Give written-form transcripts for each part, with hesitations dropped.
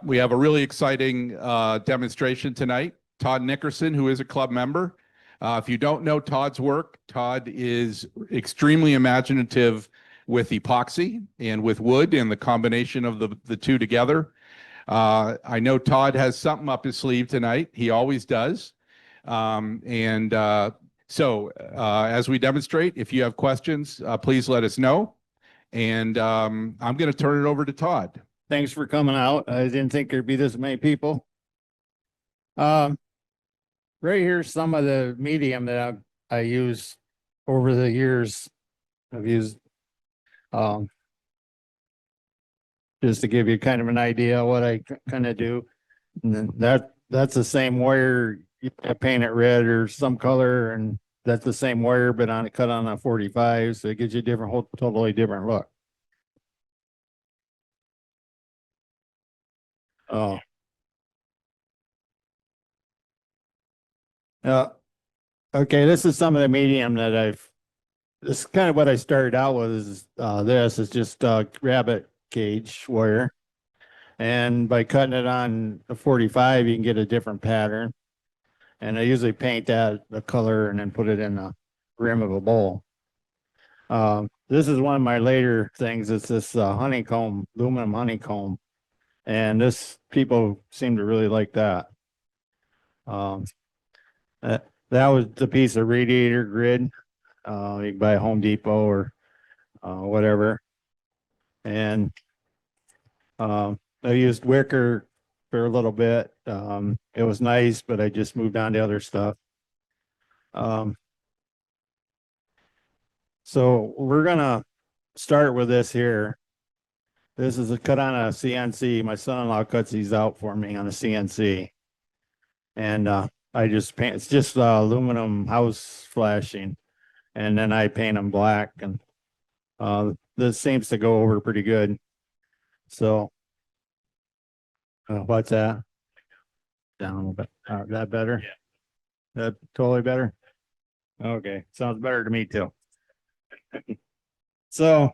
we have a really exciting demonstration tonight. Todd Nickerson, who is a club member. If you don't know Todd's work, Todd is extremely imaginative with epoxy and with wood and the combination of the two together. I know Todd has something up his sleeve tonight. He always does. As we demonstrate, if you have questions, please let us know. And I'm going to turn it over to Todd. Thanks for coming out. I didn't think there'd be this many people. Right here's some of the medium that I use over the years. I've used just to give you kind of an idea of what I kind of do. And then that's the same wire. You paint it red or some color, and that's the same wire, but cut on a 45, so it gives you a totally different look. Oh. Okay, this is some of the medium that this is kind of what I started out with is this is just rabbit cage wire. And by cutting it on a 45, you can get a different pattern. And I usually paint that the color and then put it in the rim of a bowl. This is one of my later things. It's this honeycomb, aluminum honeycomb. And people seem to really like that. That was the piece of radiator grid. You can buy at Home Depot or whatever. And I used wicker for a little bit. It was nice, but I just moved on to other stuff. So we're gonna start with this here. This is a cut on a CNC. My son-in-law cuts these out for me on a CNC. And I just paint, it's just aluminum house flashing. And then I paint them black, and this seems to go over pretty good. So what's that? Down a little bit. That better? Yeah. That totally better? Okay, sounds better to me too. So,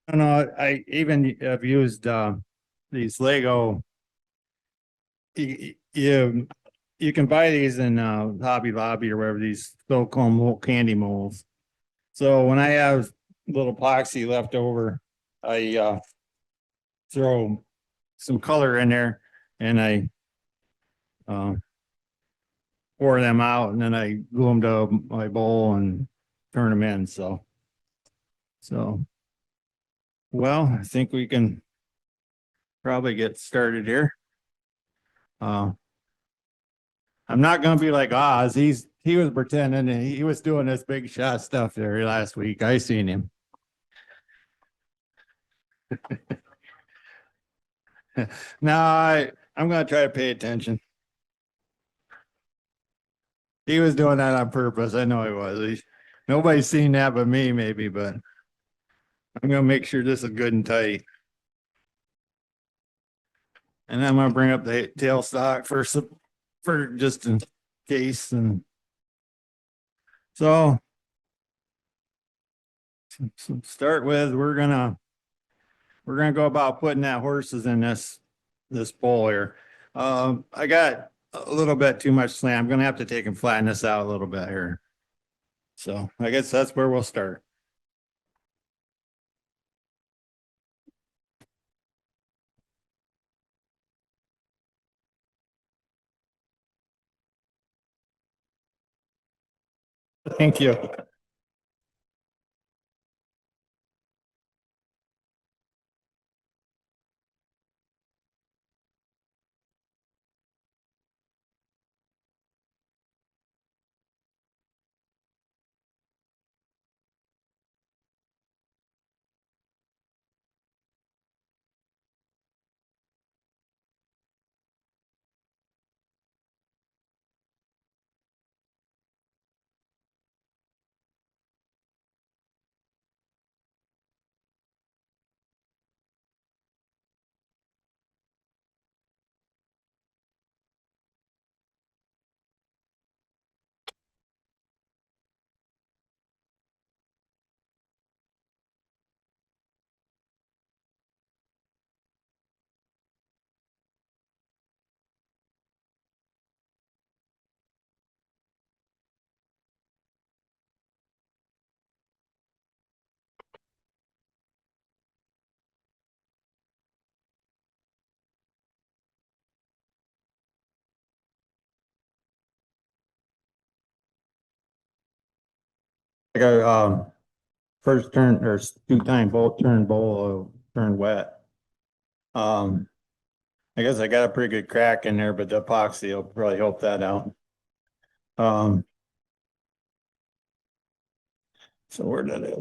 I know I even have used these Lego. You can buy these in Hobby Lobby or wherever, these silicone little candy molds. So when I have little epoxy left over, I throw some color in there and I pour them out, and then I glue them to my bowl and turn them in. So well, I think we can probably get started here. I'm not going to be like Oz. He was pretending, and he was doing this big shot stuff there last week. I seen him. No, I'm going to try to pay attention. He was doing that on purpose. I know he was. Nobody's seen that but me, maybe, but I'm going to make sure this is good and tight. And I'm going to bring up the tailstock for just in case. And so start with, we're gonna go about putting that horses in this bowl here. I got a little bit too much slant. I'm gonna have to take and flatten this out a little bit here. So I guess that's where we'll start. Thank you. I got, first turn or two-time bolt turn bowl, turn wet. I guess I got a pretty good crack in there, but the epoxy will probably help that out. Um, so where did it?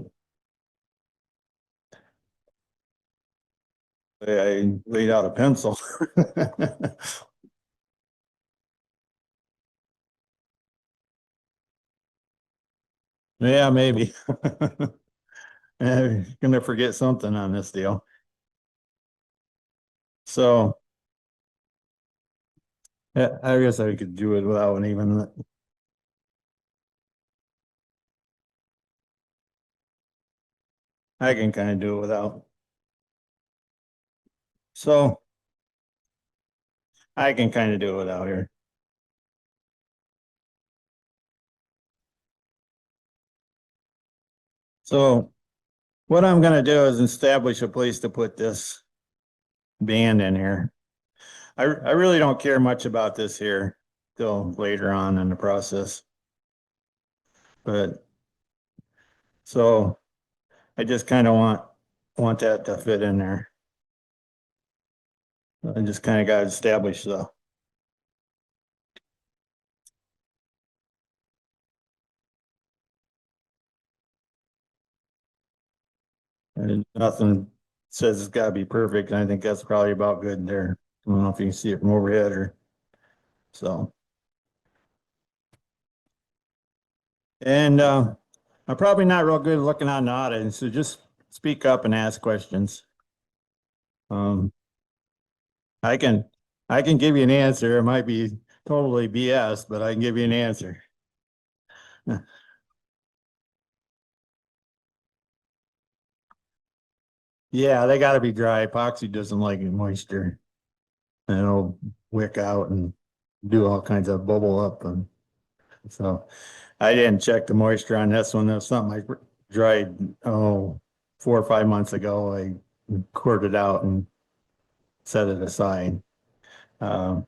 I laid out a pencil. Yeah, maybe. Gonna forget something on this deal. So yeah, I guess I could do it without even. I can kind of do it without. So I can kind of do it without here. So what I'm gonna do is establish a place to put this band in here. I really don't care much about this here till later on in the process. But so I just kind of want that to fit in there. I just kind of got to establish the. And nothing says it's got to be perfect. And I think that's probably about good there. I don't know if you can see it from overhead or so. And I'm probably not real good looking on the audience, so just speak up and ask questions. Um, I can I can give you an answer. It might be totally BS, but I can give you an answer. Yeah, they got to be dry. Epoxy doesn't like moisture, and it'll wick out and do all kinds of bubble up, and so I didn't check the moisture on this one. That's something I dried 4 or 5 months ago. I poured it out and set it aside. Um,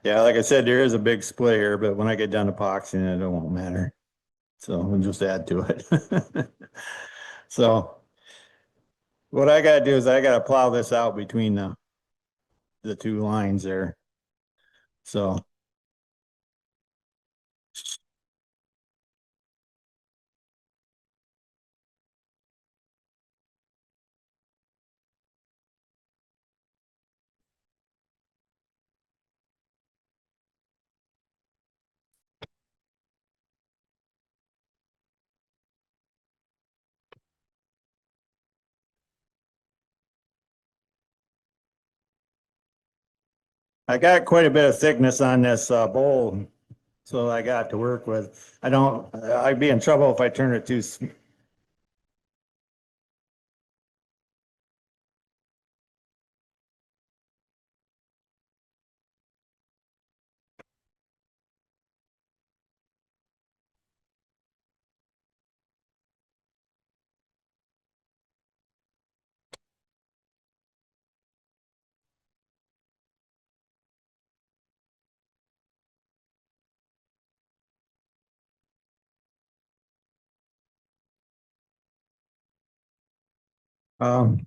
yeah, like I said, there is a big split here, but when I get done epoxying it, it won't matter. So we'll just add to it. So what I gotta do is I gotta plow this out between the two lines there. So I got quite a bit of thickness on this bowl, so I got to work with. I don't. I'd be in trouble if I turn it too.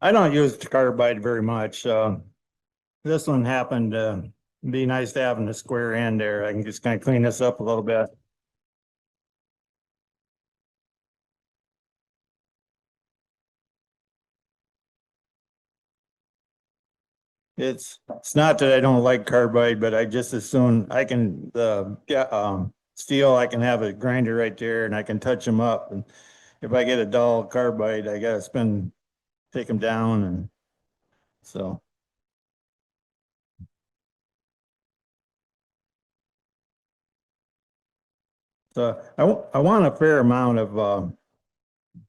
I don't use carbide very much. This one happened to be nice to have in the square end there. I can just kind of clean this up a little bit. It's not that I don't like carbide, but I just as soon I can yeah steel I can have a grinder right there and I can touch them up. And if I get a dull carbide, I gotta take them down and so. So I want a fair amount of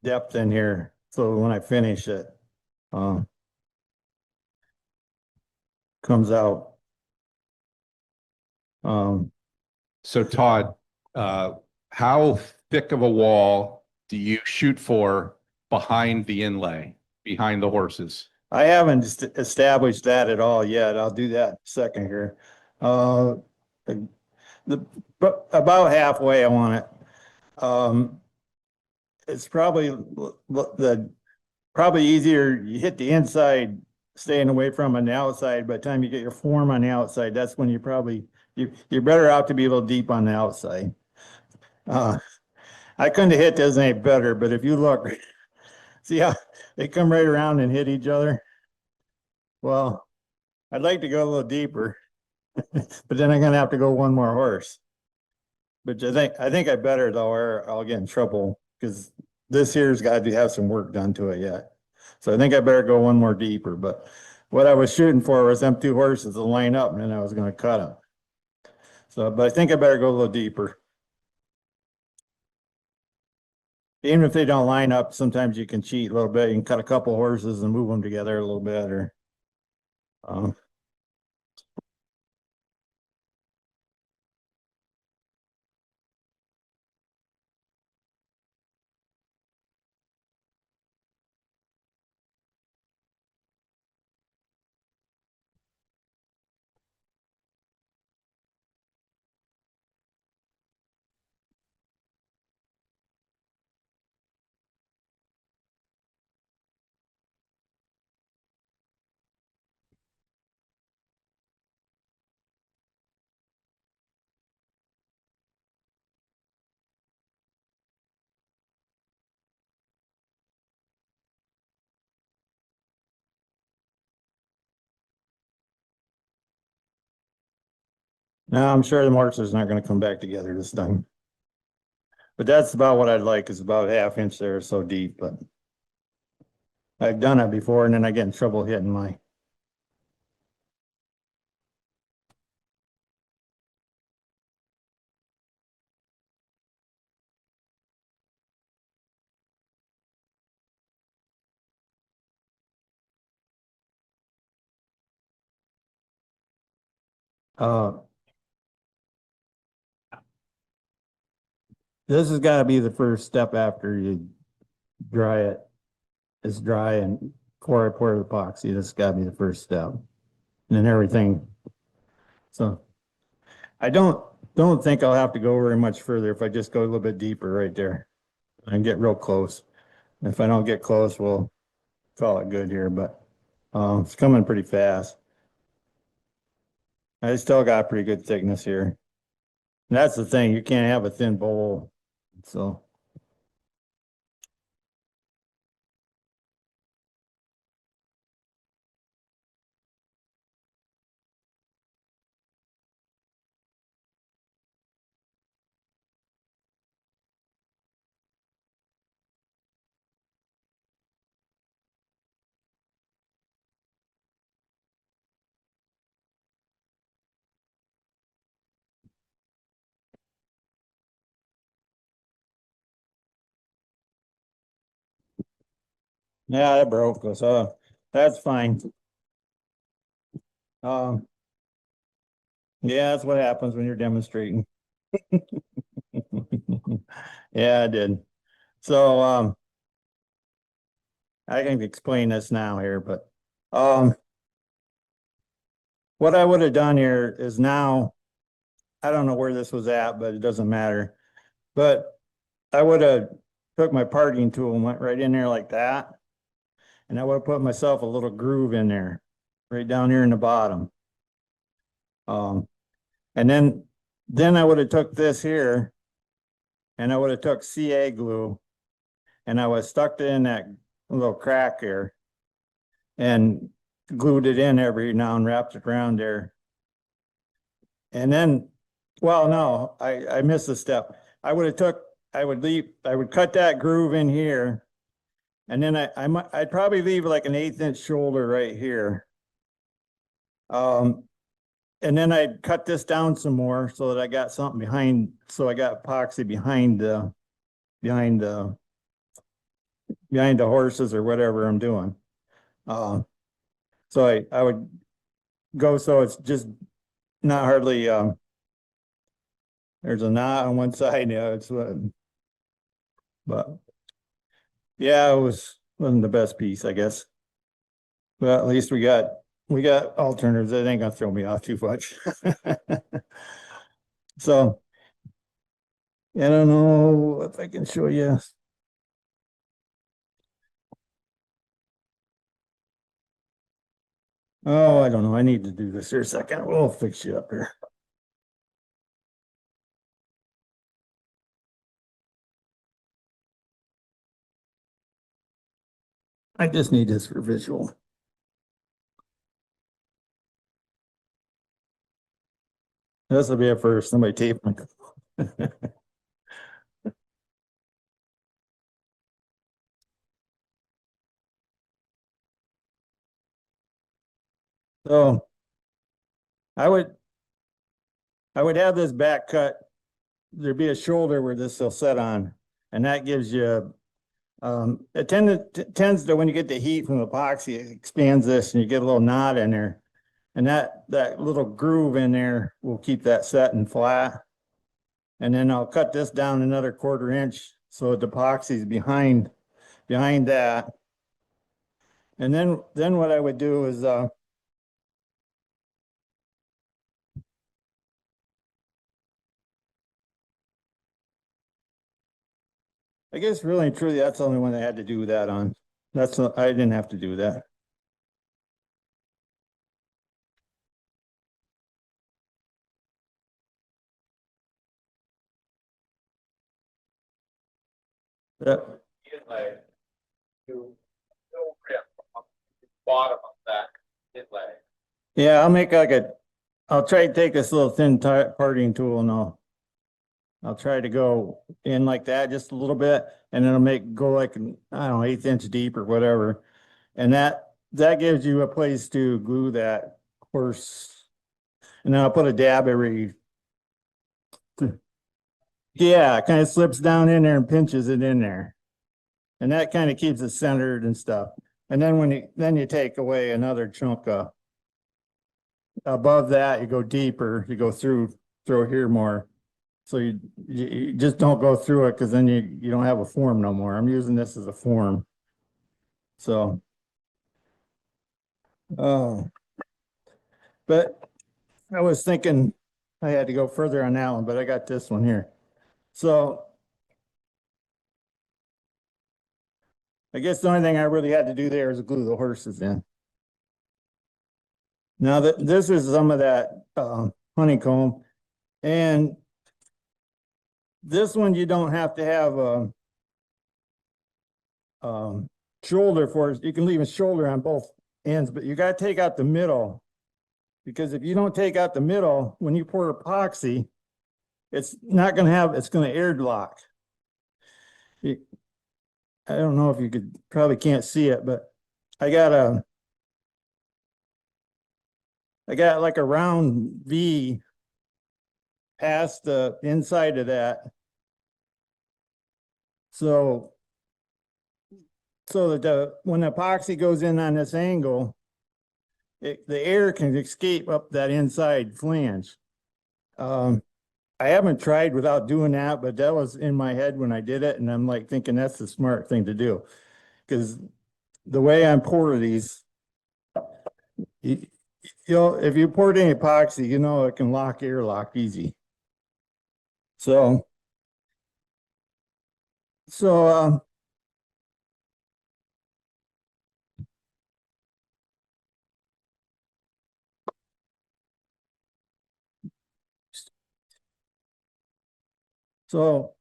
depth in here. So when I finish it, um, comes out. Um, So Todd, how thick of a wall do you shoot for behind the inlay, behind the horses? I haven't established that at all yet. I'll do that second here. Uh, the, but about halfway I want it. Um, it's probably probably easier, you hit the inside, staying away from on the outside. By the time you get your form on the outside, that's when you're better out to be a little deep on the outside. I couldn't have hit this any better, but if you look, see how they come right around and hit each other? Well, I'd like to go a little deeper, but then I'm gonna have to go one more horse. But I think I better though, or I'll get in trouble because this here's got to have some work done to it yet. So I think I better go one more deeper. But what I was shooting for was them two horses to line up, and then I was going to cut them. So, but I think I better go a little deeper. Even if they don't line up, sometimes you can cheat a little bit. You can cut a couple horses and move them together a little bit, or no, I'm sure the horses not going to come back together this time. But that's about what I'd like, is about half inch there, so deep. But I've done it before, and then I get in trouble hitting my. Uh, this has got to be the first step after you dry it. It's dry and pour the epoxy. This has got to be the first step. And then everything. So I don't think I'll have to go very much further if I just go a little bit deeper right there and get real close. If I don't get close, we'll call it good here, but it's coming pretty fast. I still got pretty good thickness here. And that's the thing, you can't have a thin bowl. So yeah, that broke. So that's fine. Um, yeah, that's what happens when you're demonstrating. Yeah, I did. So I can explain this now here, but what I would have done here is now, I don't know where this was at, but it doesn't matter. But I would have took my parting tool and went right in there like that. And I would have put myself a little groove in there, right down here in the bottom. And then I would have took this here and I would have took CA glue and I would have stuck it in that little crack here and glued it in every now and wrapped it around there. And then, well, no, I missed a step. I would cut that groove in here. And then I'd probably leave like an 1/8 inch shoulder right here. And then I'd cut this down some more so that I got something behind, so I got epoxy behind the horses or whatever I'm doing. So I would go so it's just not hardly there's a knot on one side, yeah, it's but yeah, wasn't the best piece, I guess. But at least we got alternatives. That ain't gonna throw me off too much. So I don't know if I can show you. Oh, I don't know. I need to do this here a second. We'll fix you up here. I just need this for visual. This will be a first. Somebody tape me. So I would have this back cut. There'd be a shoulder where this will set on, and that gives you it tends to, when you get the heat from the epoxy, it expands this and you get a little knot in there. And that little groove in there will keep that set and flat. And then I'll cut this down another 1/4 inch so the epoxy is behind that. And then what I would do is I guess really and truly that's the only one I had to do that on. I didn't have to do that. That, Bottom of that inlay. yeah, I'll try to take this little thin parting tool and I'll try to go in like that just a little bit and then I'll go like, I don't know, 1/8 inch deep or whatever. And that gives you a place to glue that course. And then I'll put a dab every, yeah, it kind of slips down in there and pinches it in there. And that kind of keeps it centered and stuff. And then then you take away another chunk above that, you go deeper, you go through here more. So you just don't go through it because then you don't have a form no more. I'm using this as a form. So, oh, but I was thinking I had to go further on that one, but I got this one here. So I guess the only thing I really had to do there is glue the horses in. Now this is some of that honeycomb, and this one you don't have to have a shoulder for it. You can leave a shoulder on both ends, but you got to take out the middle, because if you don't take out the middle, when you pour epoxy, it's going to air lock. I don't know if you probably can't see it, but I got like a round V past the inside of that. So that when the epoxy goes in on this angle, the air can escape up that inside flange. I haven't tried without doing that, but that was in my head when I did it. And I'm like thinking that's the smart thing to do. Because the way I'm pouring these, you know, if you poured any epoxy, you know, it can air lock easy. So, so, So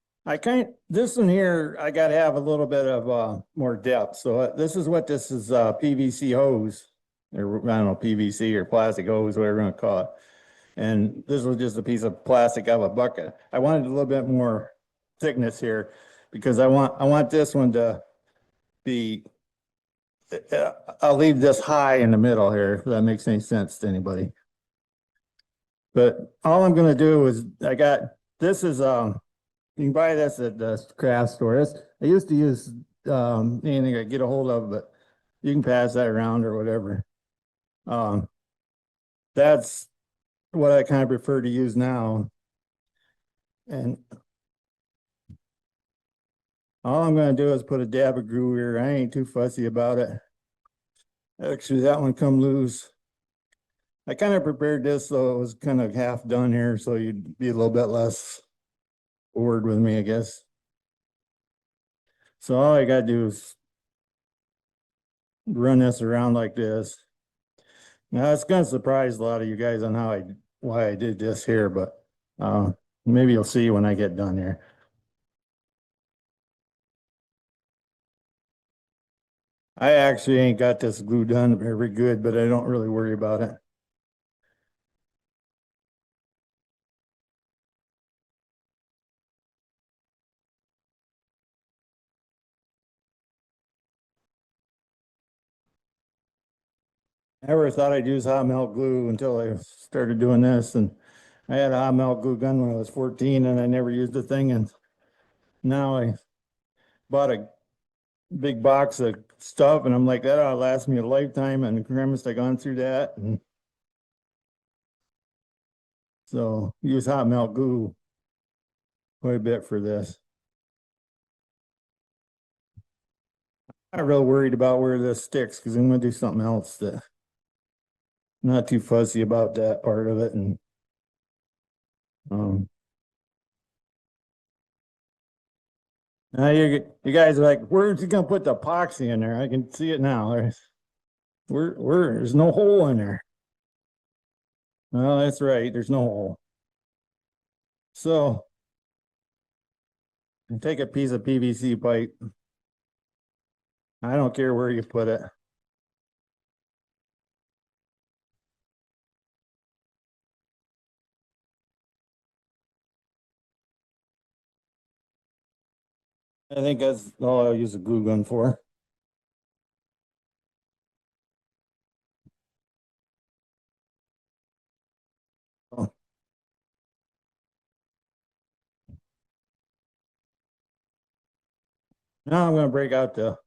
this one here, I got to have a little bit of more depth. So this is PVC hose, or I don't know, PVC or plastic hose, whatever you want to call it. And this was just a piece of plastic out of a bucket. I wanted a little bit more thickness here because I want this one to be, I'll leave this high in the middle here, if that makes any sense to anybody. But all I'm going to do is this is, you can buy this at the craft store. I used to use anything I get a hold of, but you can pass that around or whatever. That's what I kind of prefer to use now. And all I'm going to do is put a dab of glue here. I ain't too fussy about it. Actually, that one come loose. I kind of prepared this so it was kind of half done here, so you'd be a little bit less bored with me, I guess. So all I got to do is run this around like this. Now it's gonna surprise a lot of you guys on why I did this here, but uh maybe you'll see when I get done here. I actually ain't got this glue done very good, but I don't really worry about it. I never thought I'd use hot melt glue until I started doing this, and I had a hot melt glue gun when I was 14 and I never used the thing, and now I bought a big box of stuff and I'm like, that ought to last me a lifetime, and Grimace, I gone through that, and so use hot melt glue quite a bit for this. I'm not real worried about where this sticks because I'm gonna do something else that not too fuzzy about that part of it. And um now you guys are like, where's he gonna put the epoxy in there? I can see it now. There's no hole in there. Well, that's right, there's no hole. So take a piece of PVC pipe. I don't care where you put it. I think that's all I'll use a glue gun for. Oh, now I'm gonna break out the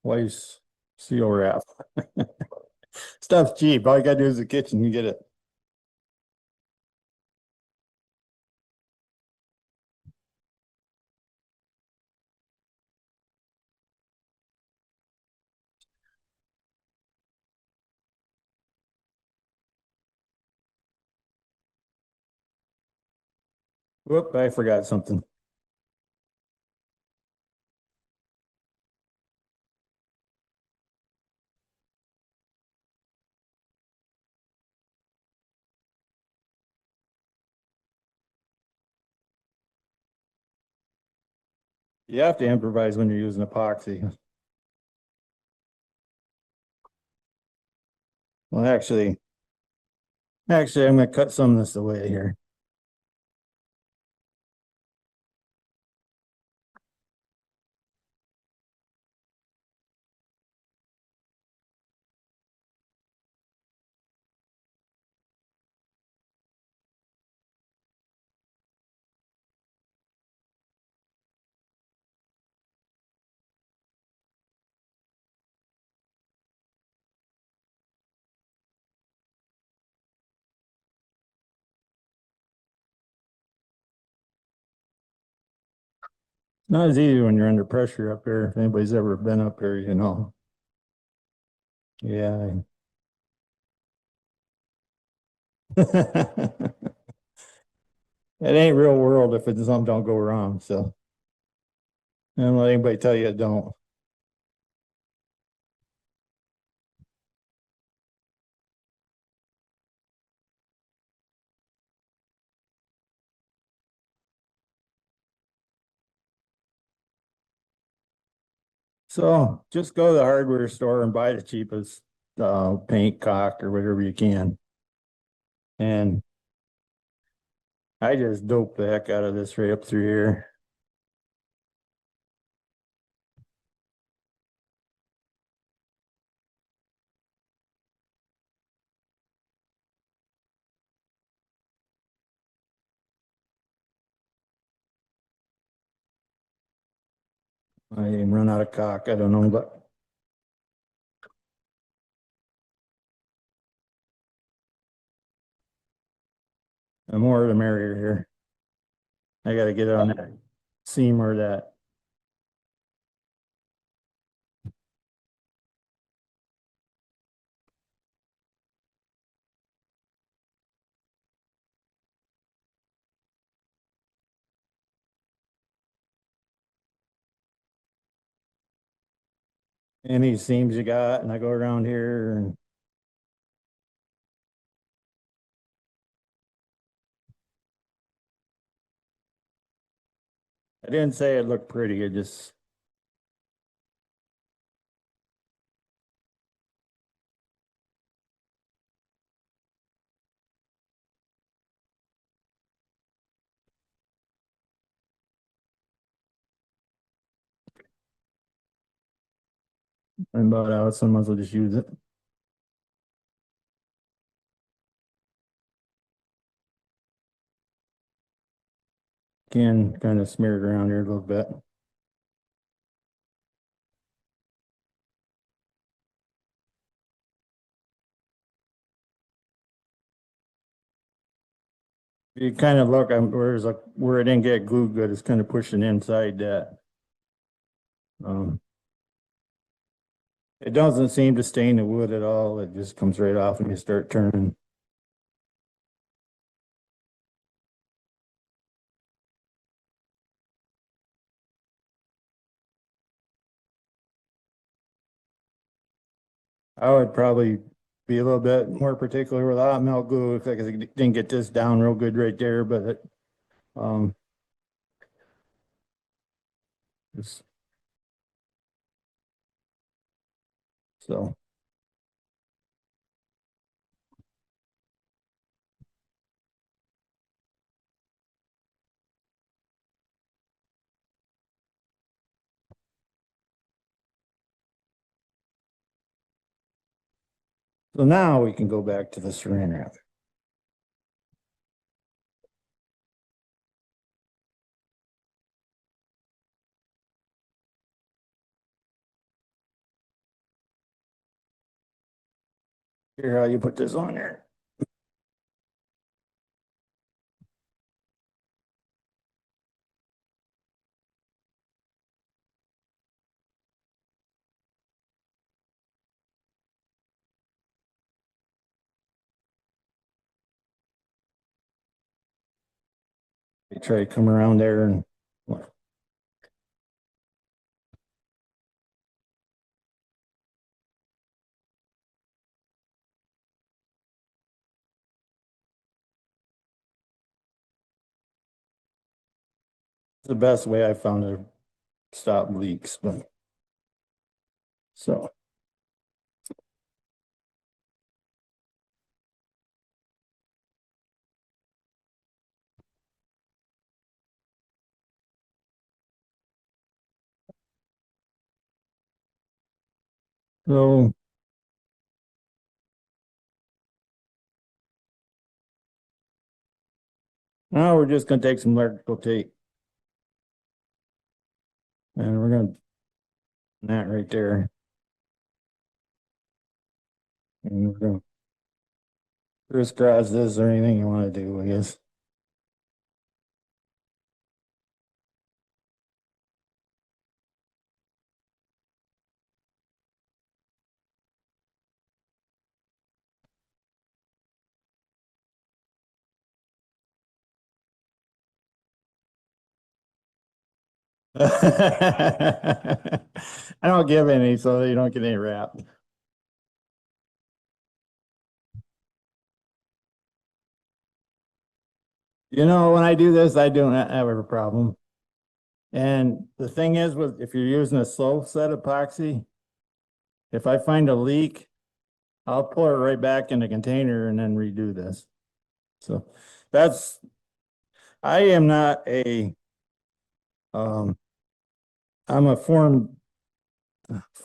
wife's seal wrap. Stuff's cheap. All you gotta do is the kitchen, you get it. Whoop, I forgot something. You have to improvise when you're using epoxy. Well, actually, I'm gonna cut some of this away here. Not as easy when you're under pressure up here. If anybody's ever been up here, you know. Yeah. It ain't real world if it's something don't go wrong. So don't let anybody tell you it don't. So just go to the hardware store and buy the cheapest paint, caulk, or whatever you can. And I just dope the heck out of this right up through here. I even run out of caulk. I don't know, but the more the merrier here. I got to get it on that seam or that. any seams you got, and I go around here and I didn't say it looked pretty, it just I'm about out, so I might as well just use it. Can kind of smear it around here a little bit. You kind of look, where it didn't get glued good, it's kind of pushing inside that. It doesn't seem to stain the wood at all. It just comes right off when you start turning. I would probably be a little bit more particular with hot melt glue if I didn't get this down real good right there, but um, just so. So now we can go back to the saran wrap. Here, how you put this on there. You try to come around there and the best way I found to stop leaks, but so. So now we're just gonna take some electrical tape. And we're gonna that right there. And we're gonna crisscross this or anything you want to do, I guess. I don't give any, so you don't get any wrap. You know, when I do this, I don't have a problem. And the thing is, if you're using a slow set epoxy, if I find a leak, I'll pour it right back in the container and then redo this. So I am not um, I'm a form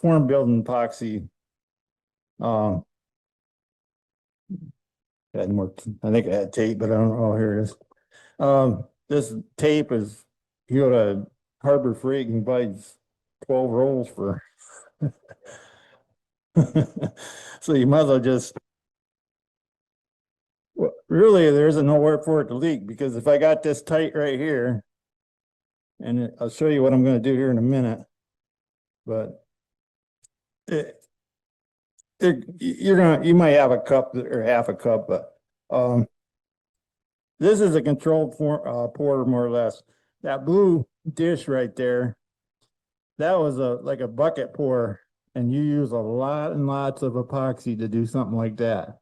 building epoxy. I think I had tape, but I don't know. Oh, here it is. This tape is, you go to Harbor Freight and buy 12 rolls for. So you might as well just, well, really, there isn't nowhere for it to leak, because if I got this tight right here, and I'll show you what I'm going to do here in a minute, but you might have a cup or half a cup, but this is a controlled pour more or less. That blue dish right there, that was like a bucket pour and you use a lot and lots of epoxy to do something like that.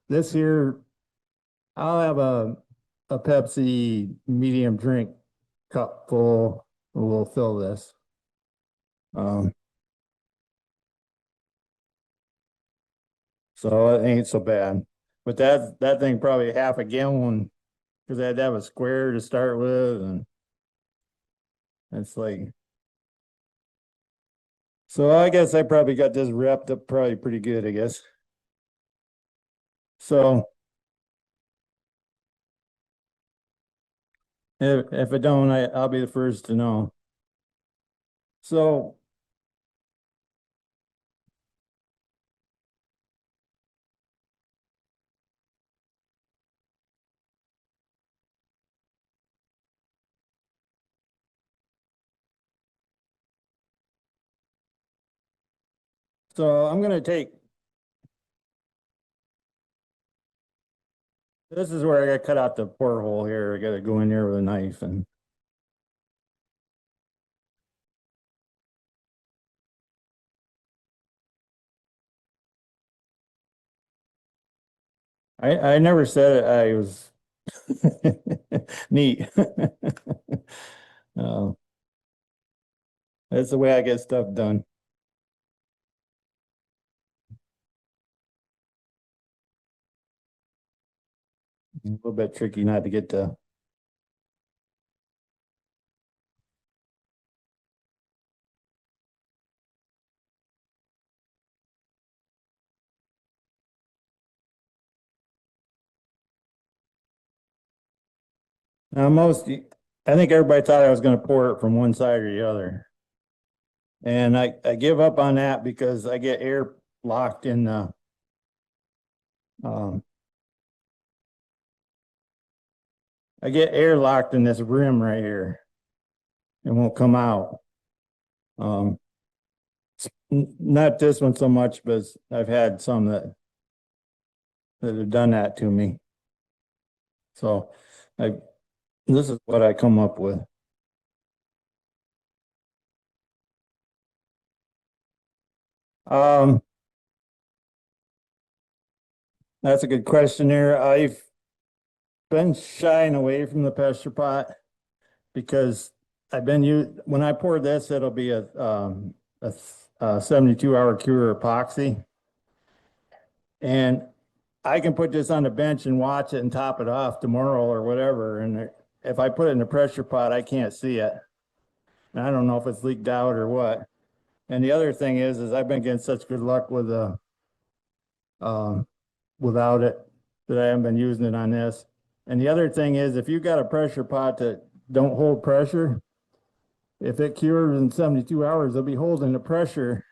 This here, I'll have a Pepsi medium drink cup full. We'll fill this. Um, so it ain't so bad. But that thing probably half a gallon because I had to have a square to start with, and it's like, so I guess I probably got this wrapped up probably pretty good, I guess. So if I don't, I'll be the first to know. So I'm gonna take, this is where I got cut out the porthole here. I gotta go in there with a knife, and I never said I was neat. Uh, that's the way I get stuff done. A little bit tricky not to get to. Now, I think everybody thought I was going to pour it from one side or the other. And I give up on that because I get air locked in the, um, I get air locked in this rim right here. It won't come out. Um, Not this one so much, but I've had some that have done that to me. So this is what I come up with. Um, that's a good question there. I've been shying away from the pressure pot because when I pour this, it'll be a 72-hour cure epoxy. And I can put this on the bench and watch it and top it off tomorrow or whatever. And if I put it in the pressure pot, I can't see it. And I don't know if it's leaked out or what. And the other thing is I've been getting such good luck with um, without it that I haven't been using it on this. And the other thing is, if you've got a pressure pot that don't hold pressure, if it cures in 72 hours, they'll be holding the pressure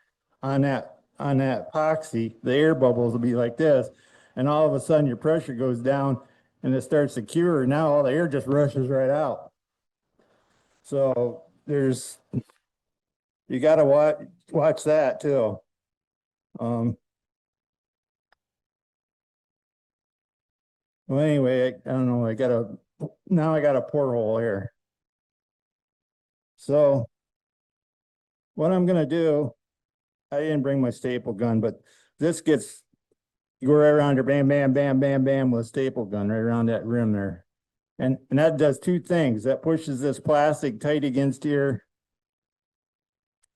on that epoxy. The air bubbles will be like this, and all of a sudden your pressure goes down and it starts to cure. Now all the air just rushes right out. So you got to watch that too. Well, anyway, I don't know. Now I got a porthole here. So what I'm gonna do, I didn't bring my staple gun, but this gets, you go right around your bam, bam, bam, bam, bam with a staple gun right around that rim there. And that does two things. That pushes this plastic tight against here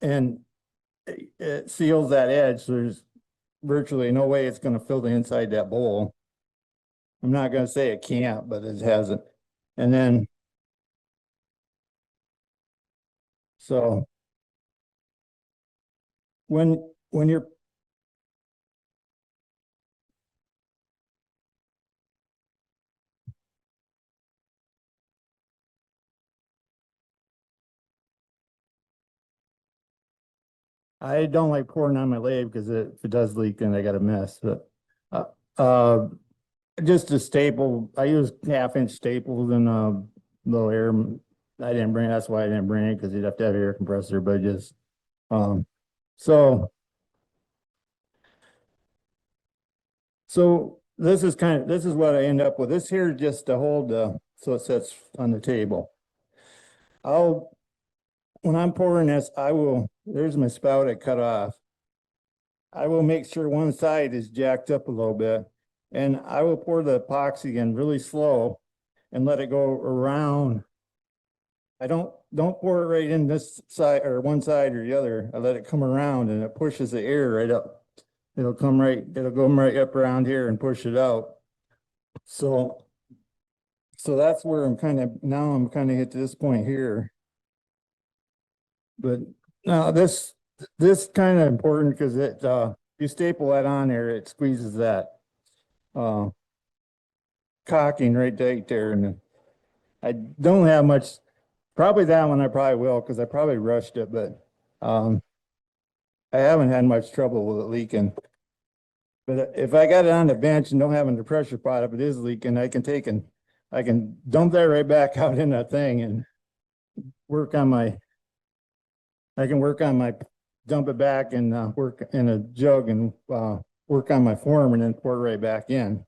and it seals that edge. So there's virtually no way it's gonna fill the inside that bowl. I'm not gonna say it can't, but it hasn't. And then, so when you're, I don't like pouring on my lathe because if it does leak, then I got a mess. But uh, uh, just a staple. I use 1/2 inch staples and low air. I didn't bring. That's why I didn't bring it because you'd have to have air compressor. But just um, so this is what I end up with. This here just to hold so it sits on the table. When I'm pouring this, there's my spout I cut off. I will make sure one side is jacked up a little bit. And I will pour the epoxy in really slow and let it go around. I don't pour it right in this side or one side or the other. I let it come around and it pushes the air right up. It'll go right up around here and push it out. So that's where I'm kind of hit to this point here. But now this kind of important because it you staple that on there, it squeezes that caulking right there. And I don't have much, probably that one I probably will because I probably rushed it, but I haven't had much trouble with it leaking. But if I got it on the bench and don't have it in the pressure pot, if it is leaking, I can dump that right back out in that thing and I can work on my, dump it back and work in a jug and work on my form and then pour it right back in.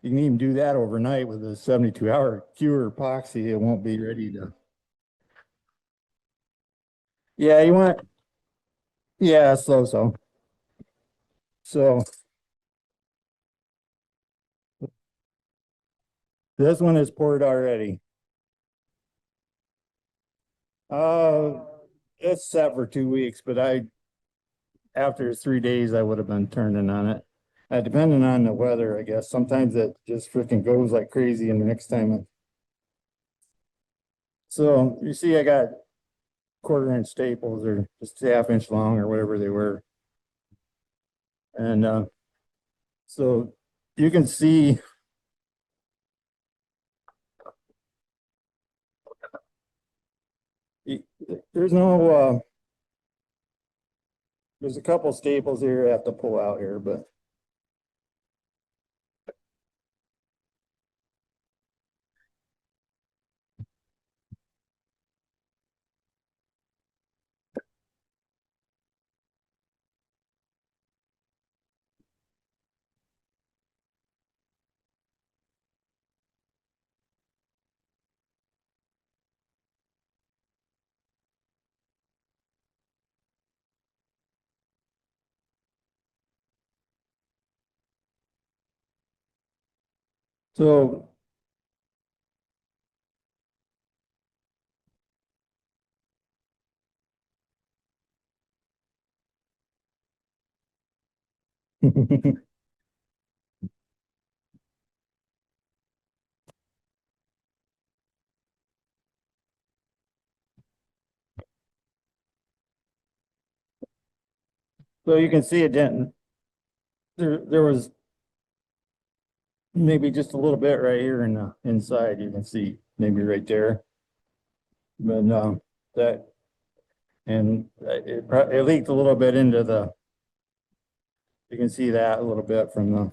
You can even do that overnight with a 72-hour cure epoxy. It won't be ready to. Yeah, slow. So this one is poured already. It's set for 2 weeks, but after 3 days, I would have been turning on it. Depending on the weather, I guess. Sometimes it just freaking goes like crazy and the next time. So you see, I got 1/4-inch staples or just 1/2 inch long or whatever they were. And so you can see there's no there's a couple staples here I have to pull out here, but so so you can see it didn't. There was maybe just a little bit right here in the inside. You can see maybe right there, but that and it leaked a little bit into the. You can see that a little bit from the.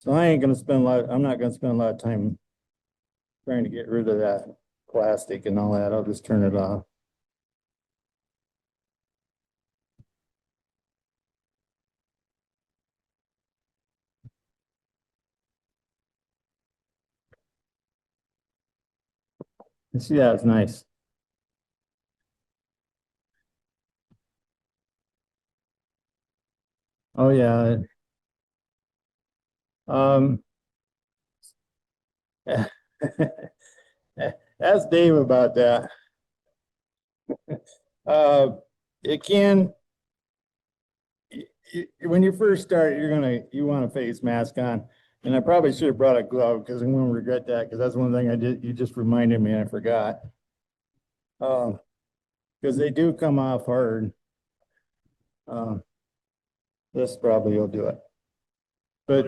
So I ain't gonna spend a lot. I'm not gonna spend a lot of time trying to get rid of that plastic and all that. I'll just turn it off. You see that? It's nice. Oh yeah. Um. Ask Dave about that. Uh, it can. When you first start, you want a face mask on, and I probably should have brought a glove because I'm going to regret that because that's one thing I did. You just reminded me, and I forgot. Because they do come off hard. This probably will do it, but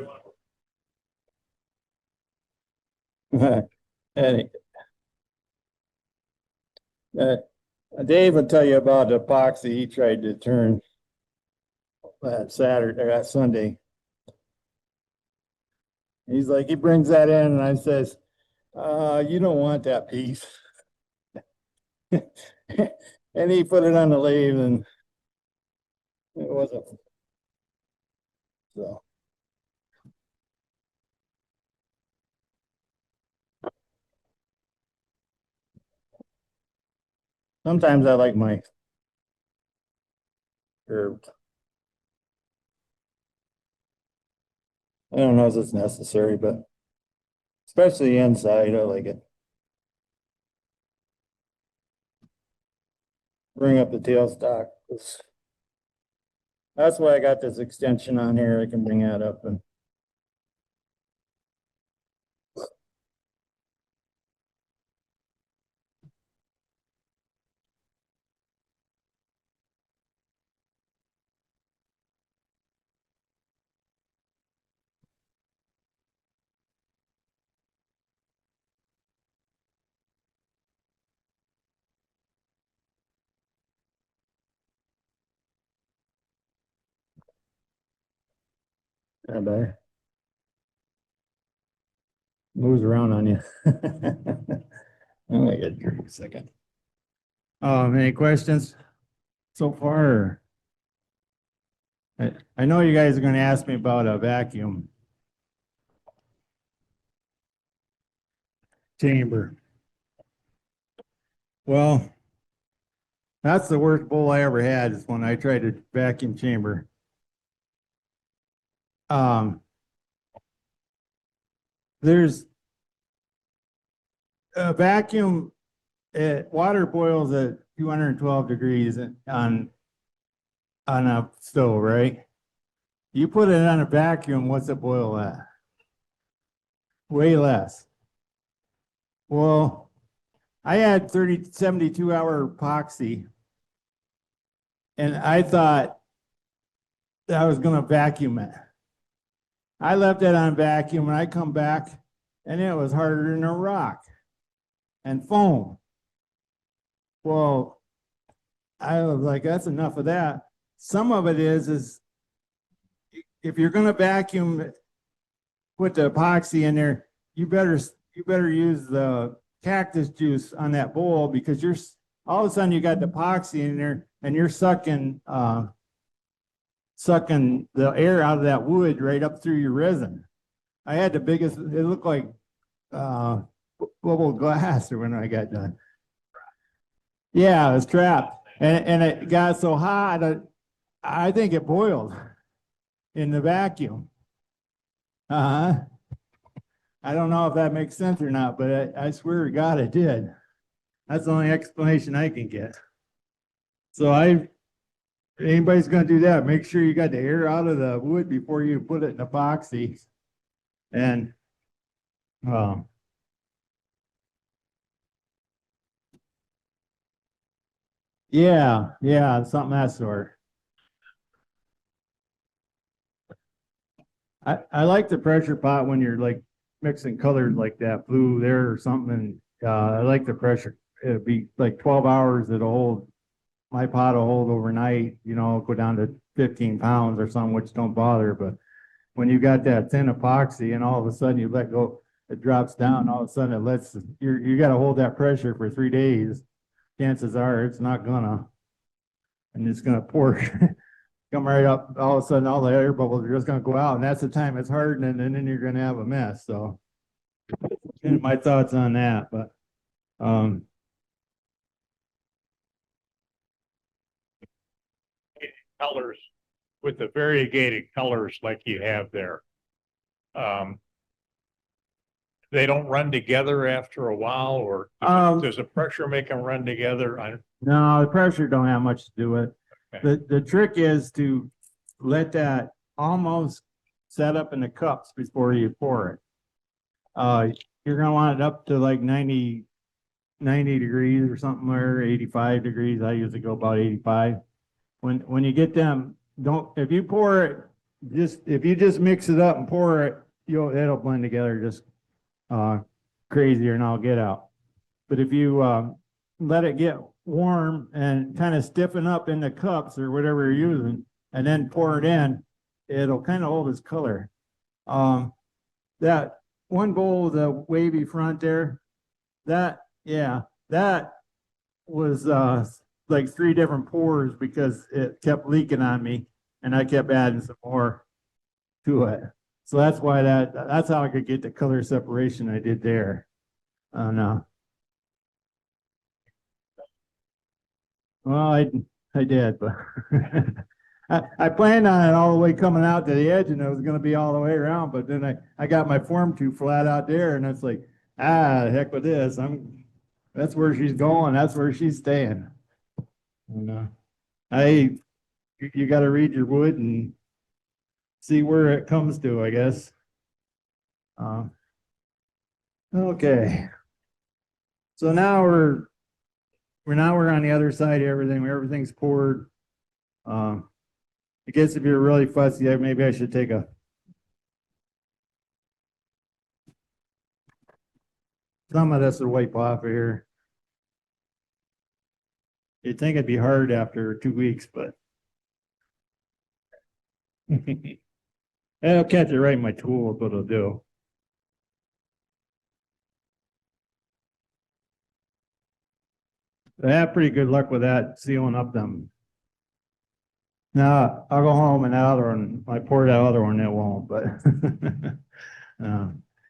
any, uh, Dave will tell you about the epoxy he tried to turn that Saturday or that Sunday. He's like, he brings that in, and I says, you don't want that piece. And he put it on the lathe, and it wasn't. So. Sometimes I like my curved. I don't know if it's necessary, but especially inside, I like it. Bring up the tailstock. That's why I got this extension on here. I can bring that up and. Yeah, better. Moves around on you. Oh, I got a second. Any questions so far? I know you guys are going to ask me about a vacuum chamber. Well, that's the worst bowl I ever had is when I tried a vacuum chamber. There's a vacuum, water boils at 212 degrees on a stove, right? You put it on a vacuum, what's it boil at? Way less. Well, I had 72-hour epoxy, and I thought that I was going to vacuum it. I left it on vacuum, and I come back, and it was harder than a rock and foam. Well, I was like, that's enough of that. Some of it is if you're going to vacuum, put the epoxy in there, you better use the cactus juice on that bowl, because you're all of a sudden you got the epoxy in there and you're sucking the air out of that wood right up through your resin. I had the biggest, it looked like bubble glass when I got done. Yeah, it was trapped. And it got so hot, I think it boiled in the vacuum. I don't know if that makes sense or not, but I swear to God it did. That's the only explanation I can get. So anybody's going to do that, make sure you got the air out of the wood before you put it in epoxy. And yeah, something that sort. I like the pressure pot when you're like mixing colors like that, blue there or something. I like the pressure. It'll be like 12 hours. It'll hold, my pot will hold overnight, go down to 15 pounds or something, which don't bother. But when you got that thin epoxy and all of a sudden you let go, it drops down, all of a sudden it lets, you got to hold that pressure for 3 days. Chances are it's not gonna, and it's gonna pour. Come right up, all of a sudden all the air bubbles are just going to go out, and that's the time it's hardening, and then you're going to have a mess. So my thoughts on that. But colors with the variegated colors like you have there, they don't run together after a while, or does the pressure make them run together? No, the pressure don't have much to do with it. Okay. The trick is to let that almost set up in the cups before you pour it. You're gonna want it up to like 90 degrees or something, or 85 degrees. I usually go about 85. When you get them, if you pour it, if you just mix it up and pour it, it'll blend together just crazier and I'll get out. But if you let it get warm and kind of stiffen up in the cups or whatever you're using, and then pour it in, it'll kind of hold its color. That one bowl with the wavy front there, that was like 3 different pours because it kept leaking on me, and I kept adding some more. to it. So that's why that's how I could get the color separation I did there. No. Well, I did, but I planned on it all the way coming out to the edge and it was gonna be all the way around, but then I got my form too flat out there and it's like, the heck with this. That's where she's going. That's where she's staying. And, you gotta read your wood and see where it comes to, I guess. Okay. So now we're on the other side of everything. Everything's poured. I guess if you're really fussy, maybe I should take some of this to wipe off of here. You'd think it'd be hard after 2 weeks, but it'll catch it right in my tool, is what it'll do. I have pretty good luck with that, sealing up them. Now, I'll go home and that other one, I pour that other one, it won't, but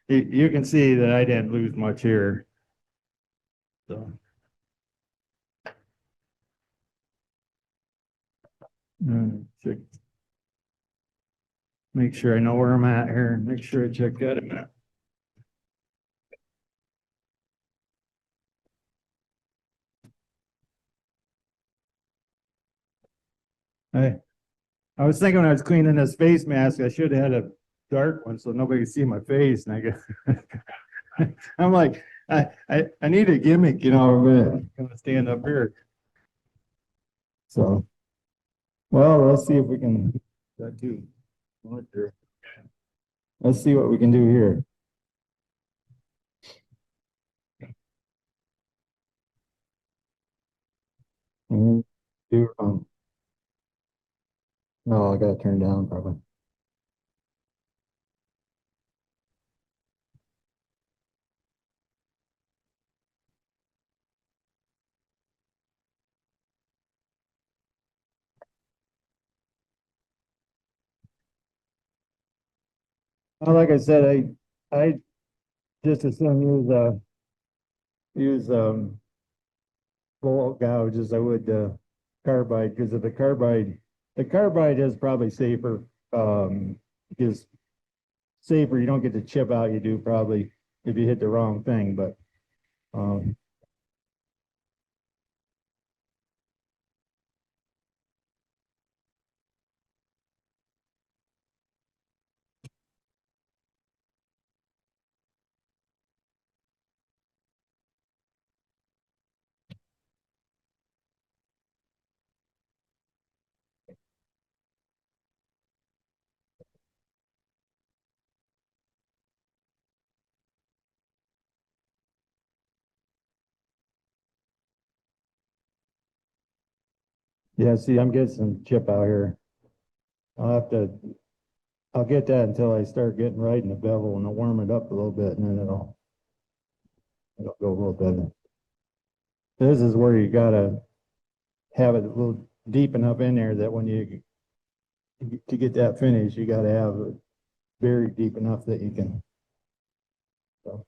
you can see that I didn't lose much here. So. Check. Make sure I know where I'm at here. Make sure I check that a minute. I was thinking when I was cleaning this face mask, I should have had a dark one so nobody could see my face. And I guess I'm like, I need a gimmick, you know, I'm gonna stand up here. So, well, let's see if we can that too. Let's see what we can do here. Do no, I gotta turn down probably. Well, like I said, I just as soon use bolt gouge as I would carbide, because of the carbide is probably safer. Because safer, you don't get the chip out you do probably if you hit the wrong thing, but yeah, see, I'm getting some chip out here. I'll get that until I start getting right in the bevel and I'll warm it up a little bit and then it'll go a little better. This is where you gotta have it a little deep enough in there that when to get that finish, you gotta have it very deep enough that you can. So.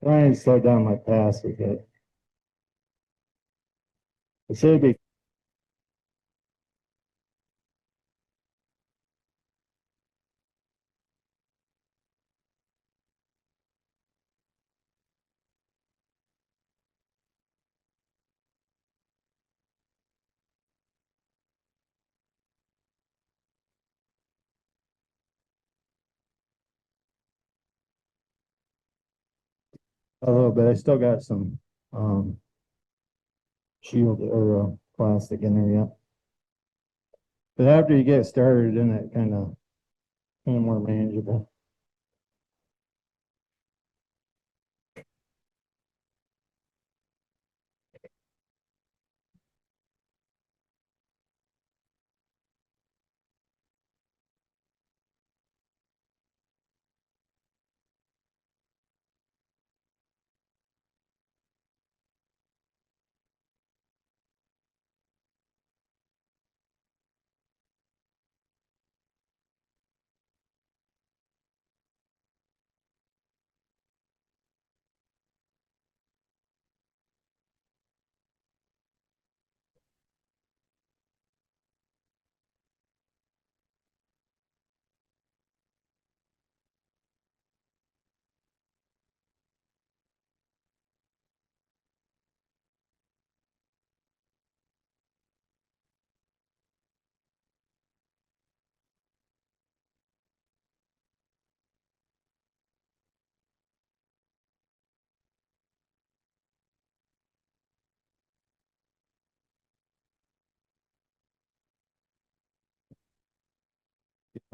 Try and slow down my pass with it. It should be. A little bit. I still got some shield or plastic in there yet. But after you get started, then it kind of more manageable.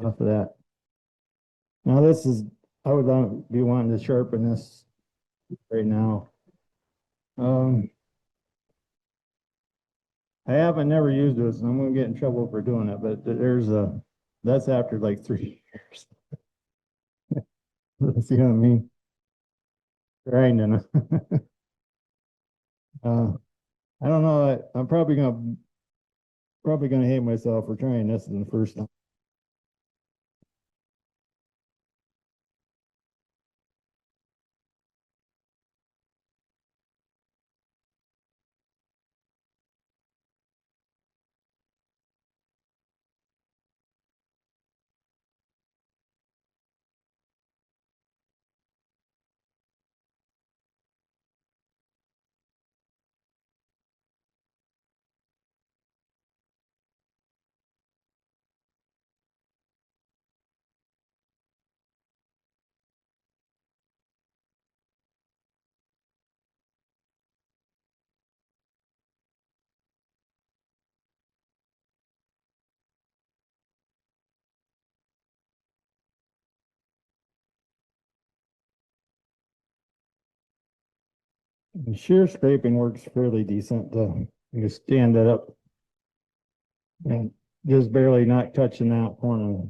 Off of that. Now this is, I would be wanting to sharpen this right now. I haven't never used this, and I'm gonna get in trouble for doing it, but that's after like 3 years. See what I mean? Grinding. I don't know, I'm probably gonna hate myself for trying this in the first time. The shear scraping works fairly decent. You stand it up and just barely not touching that corner.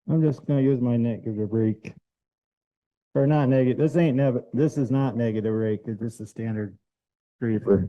I'm just gonna use my negative rake. Or not negative, this is not negative rake, it's just a standard scraper.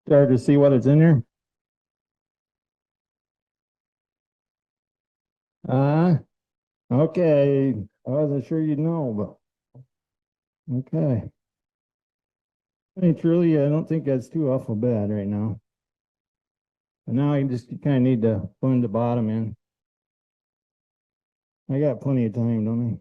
Start to see what it's in there. Okay, I wasn't sure you'd know, but okay. I mean, truly, I don't think that's too awful bad right now. And now you kind of need to blend the bottom in. I got plenty of time, don't I?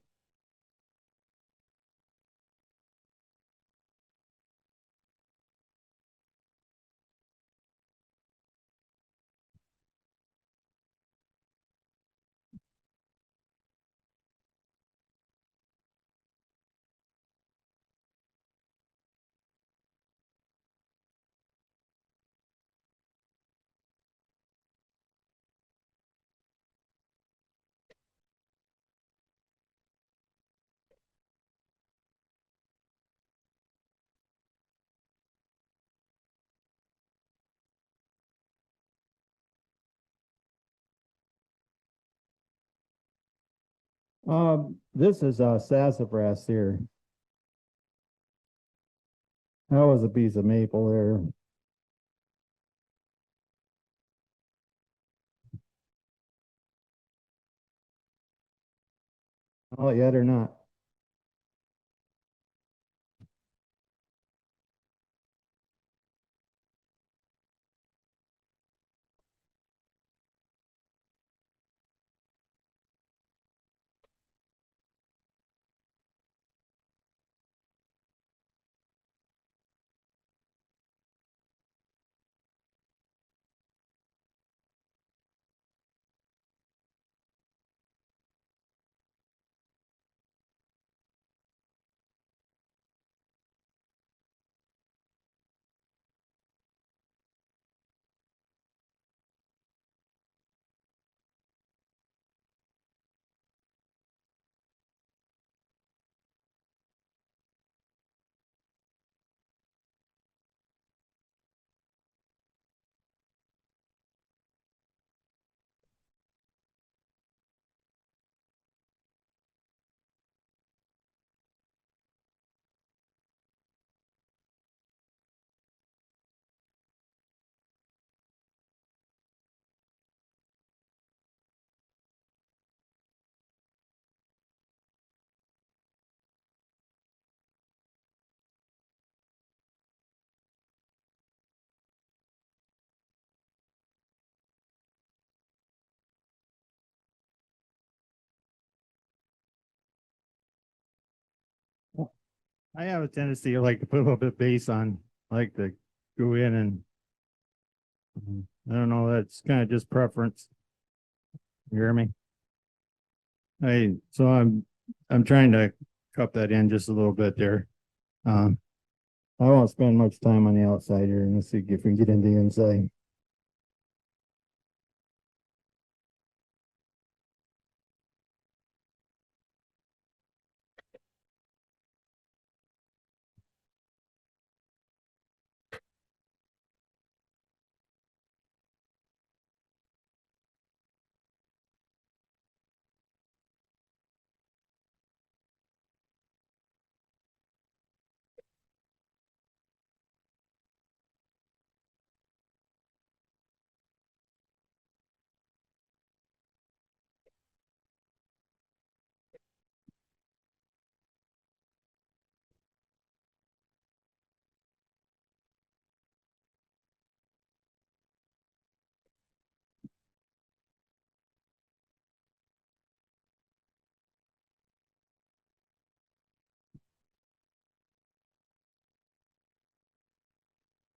This is sassafras here. That was a piece of maple there. Oh, yet or not. I have a tendency to like to put a little bit of base on, I like to go in and I don't know, that's kind of just preference. You hear me? I'm trying to cup that in just a little bit there. Um, I won't spend much time on the outside here and let's see if we can get into the inside.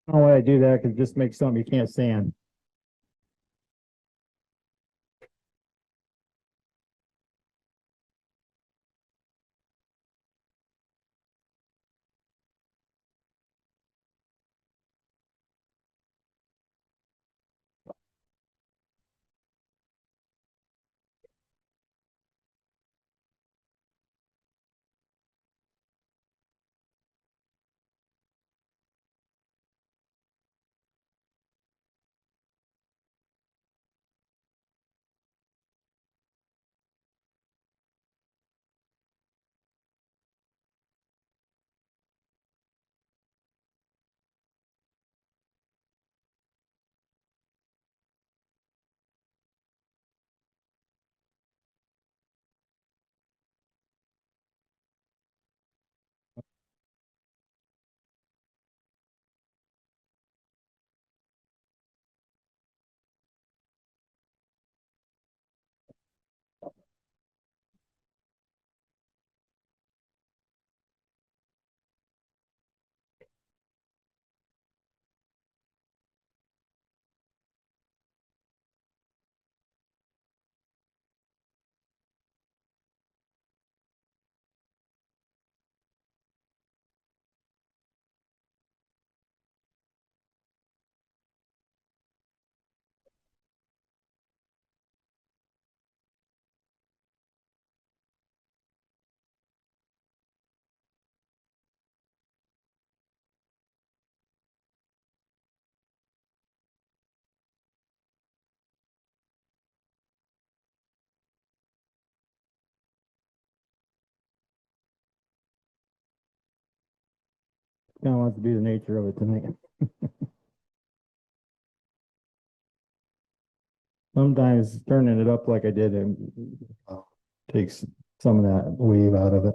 I don't know why I do that because it just makes something you can't stand. Kind of wants to be the nature of it tonight. Sometimes turning it up like I did takes some of that wave out of it.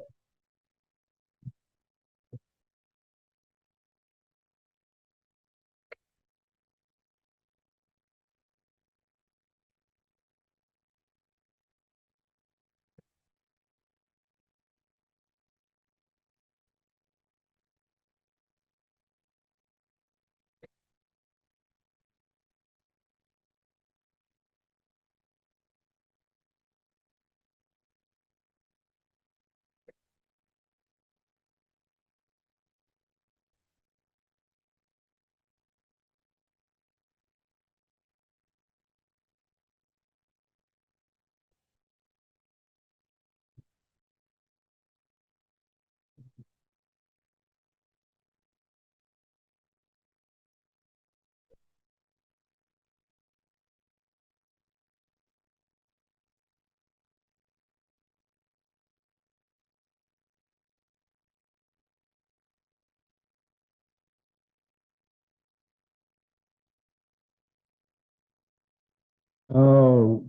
Oh,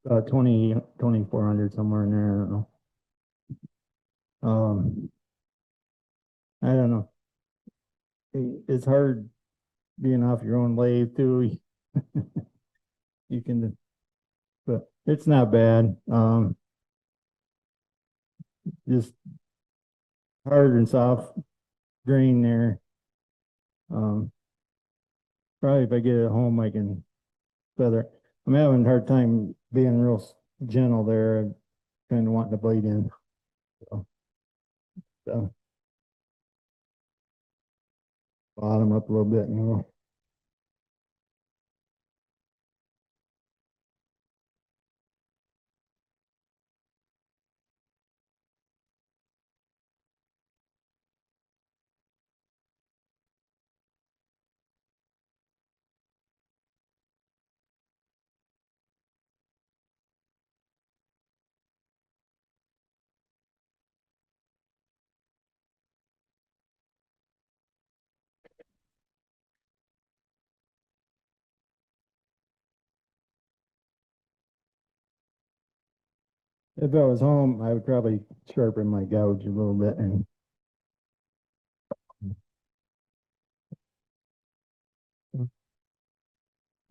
2,400 somewhere in there. I don't know. I don't know. It's hard being off your own lathe too. You can, but it's not bad. Just hard and soft grain there. Um, Probably if I get it home, I can feather. I'm having a hard time being real gentle there, kind of wanting to bite in. So, so bottom up a little bit, you know. If I was home, I would probably sharpen my gouge a little bit and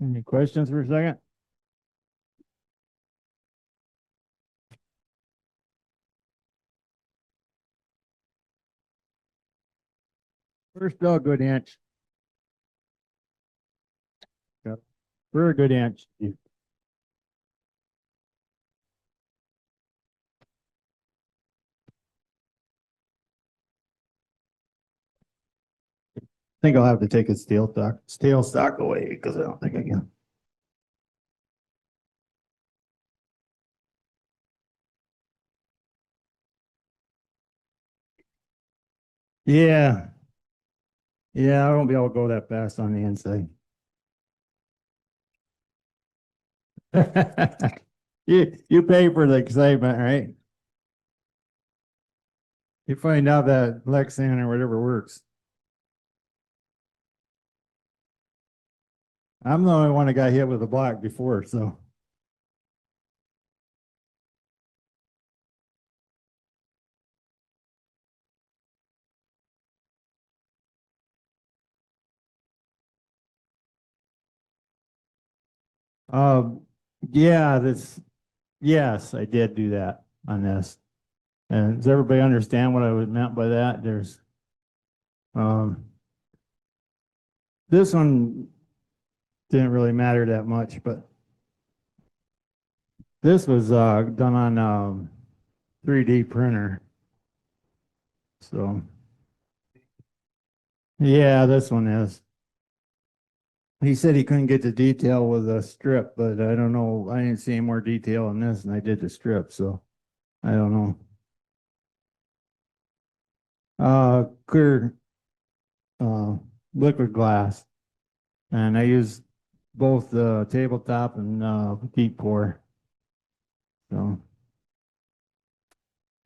any questions for a second? First still a good inch. Yep. For a good inch. Think I'll have to take a steel stock away because I don't think I can. Yeah. Yeah, I won't be able to go that fast on the inside. You pay for the excitement, right? You find out that Lexan or whatever works. I'm the only one that got hit with a block before, so. Um, yeah, yes, I did do that on this. And does everybody understand what I meant by that? Um, this one didn't really matter that much, but this was, done on, 3D printer. So, yeah, this one is. He said he couldn't get the detail with a strip, but I don't know. I didn't see any more detail on this than I did the strip, so I don't know. Clear, uh, liquid glass, and I use both the tabletop and deep pour. So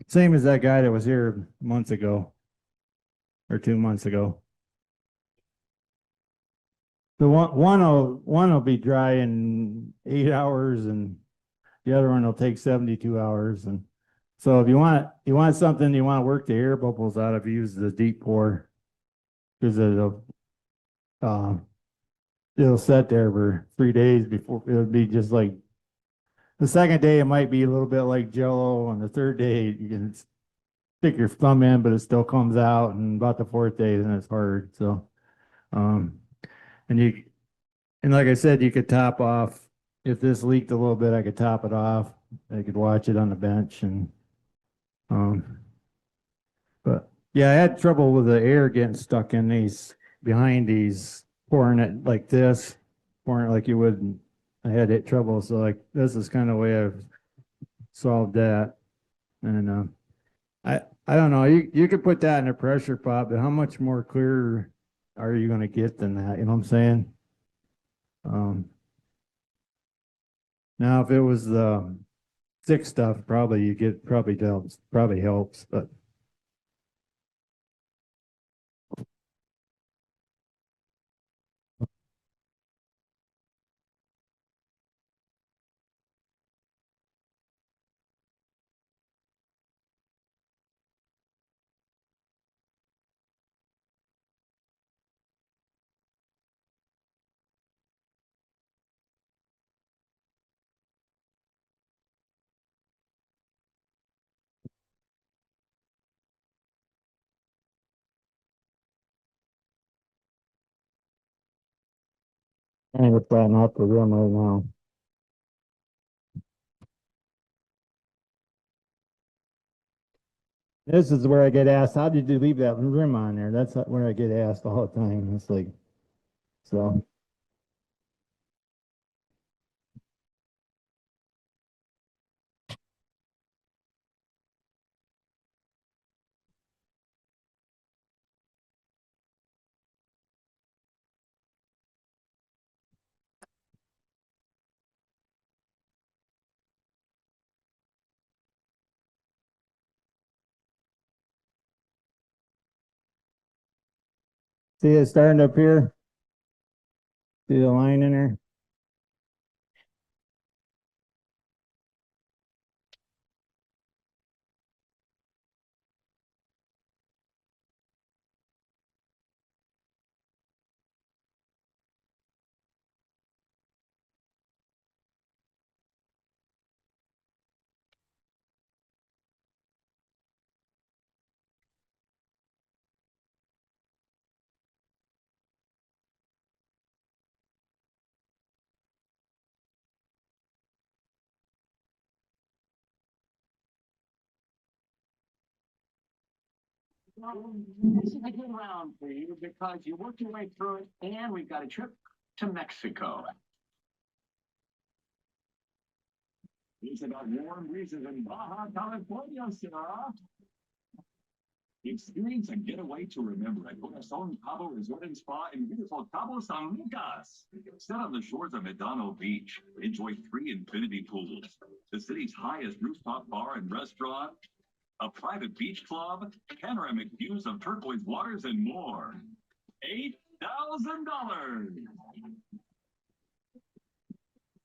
same as that guy that was here months ago or 2 months ago. The one will be dry in 8 hours, and the other one will take 72 hours. And so if you want something you want to work the air bubbles out of, use the deep pour because uh it'll set there for 3 days before it'll be just like the second day it might be a little bit like Jello, and the third day you can stick your thumb in, but it still comes out, and about the fourth day then it's hard. So um and you and like I said, you could top off if this leaked a little bit, I could top it off. I could watch it on the bench and um but yeah, I had trouble with the air getting stuck in these behind these, pouring it like this, pouring it like you would. I had it trouble, so like this is kind of the way I've solved that. And I don't know. You could put that in a pressure pot, but how much more clear are you going to get than that? You know what I'm saying? Um, Now if it was the thick stuff, probably you get probably helps, but I'm gonna flatten out the rim right now. This is where I get asked, how did you leave that rim on there? That's where I get asked all the time. It's like, so. See it starting up here? See the line in there? This is a good round for you because you worked your way through it, and we've got a trip to Mexico. It's about warm breezes in Baja California, sir. Experience a getaway to remember at Corazon Cabo Resort and Spa in beautiful Cabo San Lucas. Sit on the shores of Medano Beach. Enjoy 3 infinity pools, the city's highest rooftop bar and restaurant, a private beach club, panoramic views of turquoise waters, and more. $8,000.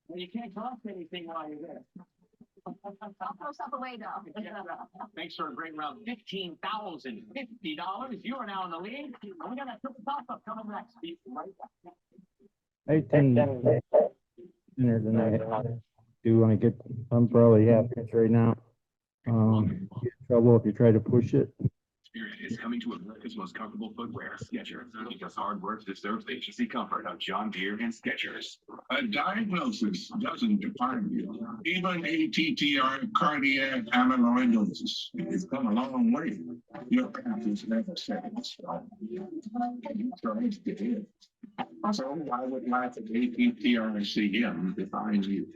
Well, you can't cost anything while you're there. I'll throw stuff away though. Thanks for a great round. $15,050. You are now in the lead. And we got a triple toss-up coming next. Be right back. I tend dinner tonight. Do want to get, I'm probably half inch right now. Get in trouble if you try to push it. Spirit is coming to America's most comfortable footwear, Skechers, because hard work deserves the agency comfort of John Deere and Skechers. A diagnosis doesn't define you. Even ATTR cardiac amyloidosis has come a long way. Your path is never set in stone. You chose to live. So why would lack of ATTR-CM define you?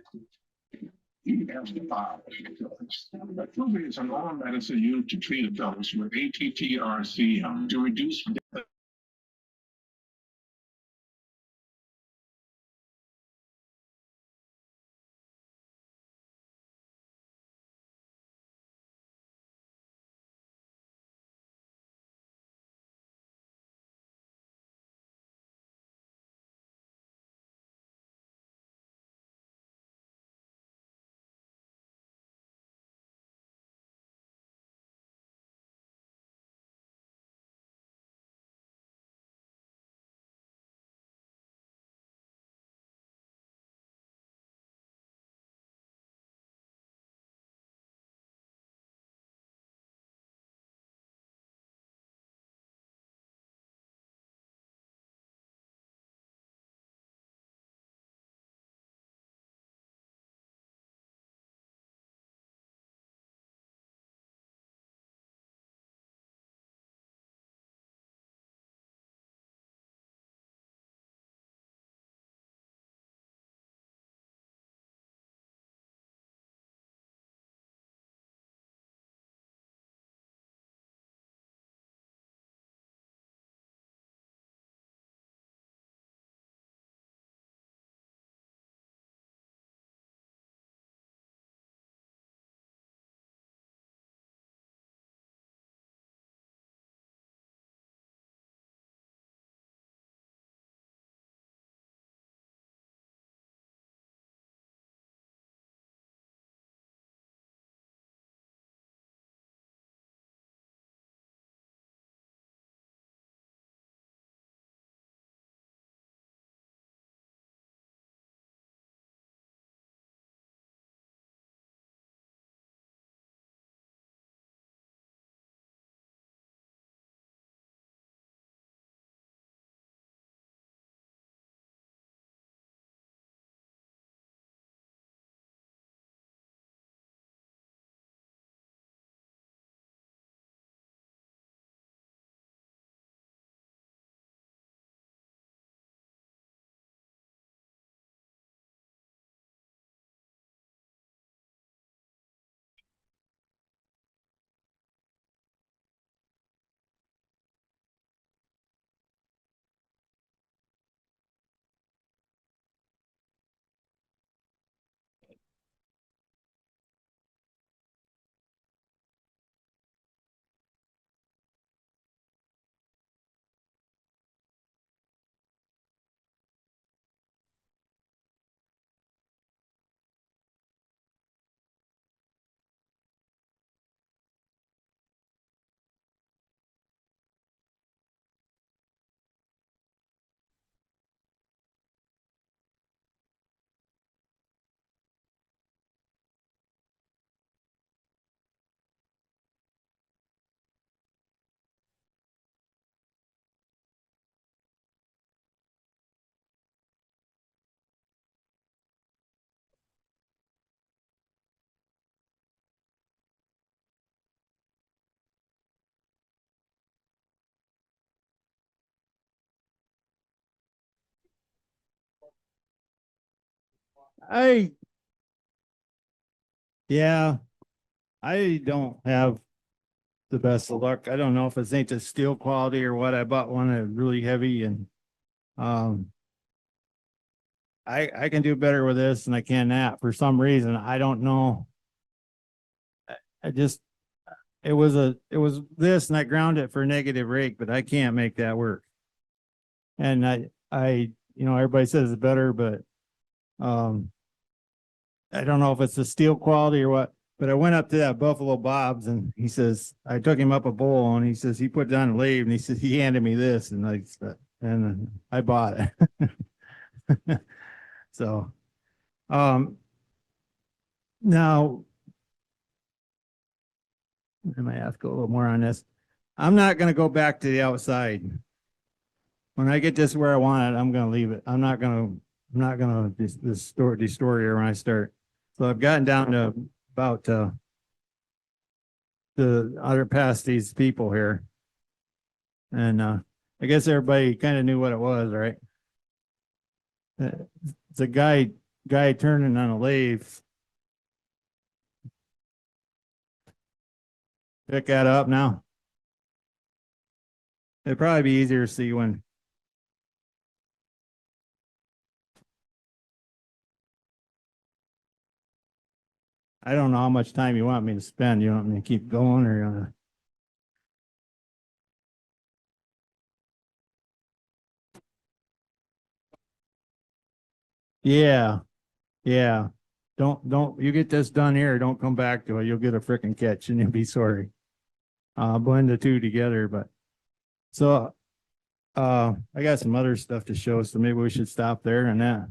You have to follow your choice. Truly, is an oral medicine used to treat adults with ATTR-CM to reduce Yeah, I don't have the best of luck. I don't know if it's ain't the steel quality or what. I bought one that's really heavy and, um, I can do better with this than I can that for some reason. I don't know. I just, it was this and I ground it for negative rake, but I can't make that work. And everybody says it's better, but, um, I don't know if it's the steel quality or what, but I went up to that Buffalo Bob's and he says, I took him up a bowl and he says, he put it on a lathe and he says, he handed me this and I bought it. So, now, I might ask a little more on this. I'm not gonna go back to the outside. When I get this where I want it, I'm gonna leave it. I'm not gonna destroy it when I start. So I've gotten down to about, the other past these people here. And, I guess everybody kind of knew what it was, right? It's a guy turning on a lathe. Pick that up now. It'd probably be easier to see when. I don't know how much time you want me to spend. You want me to keep going or you wanna? Yeah, yeah. Don't, you get this done here, don't come back to it. You'll get a freaking catch and you'll be sorry. Blend the two together, but so, I got some other stuff to show, so maybe we should stop there and that.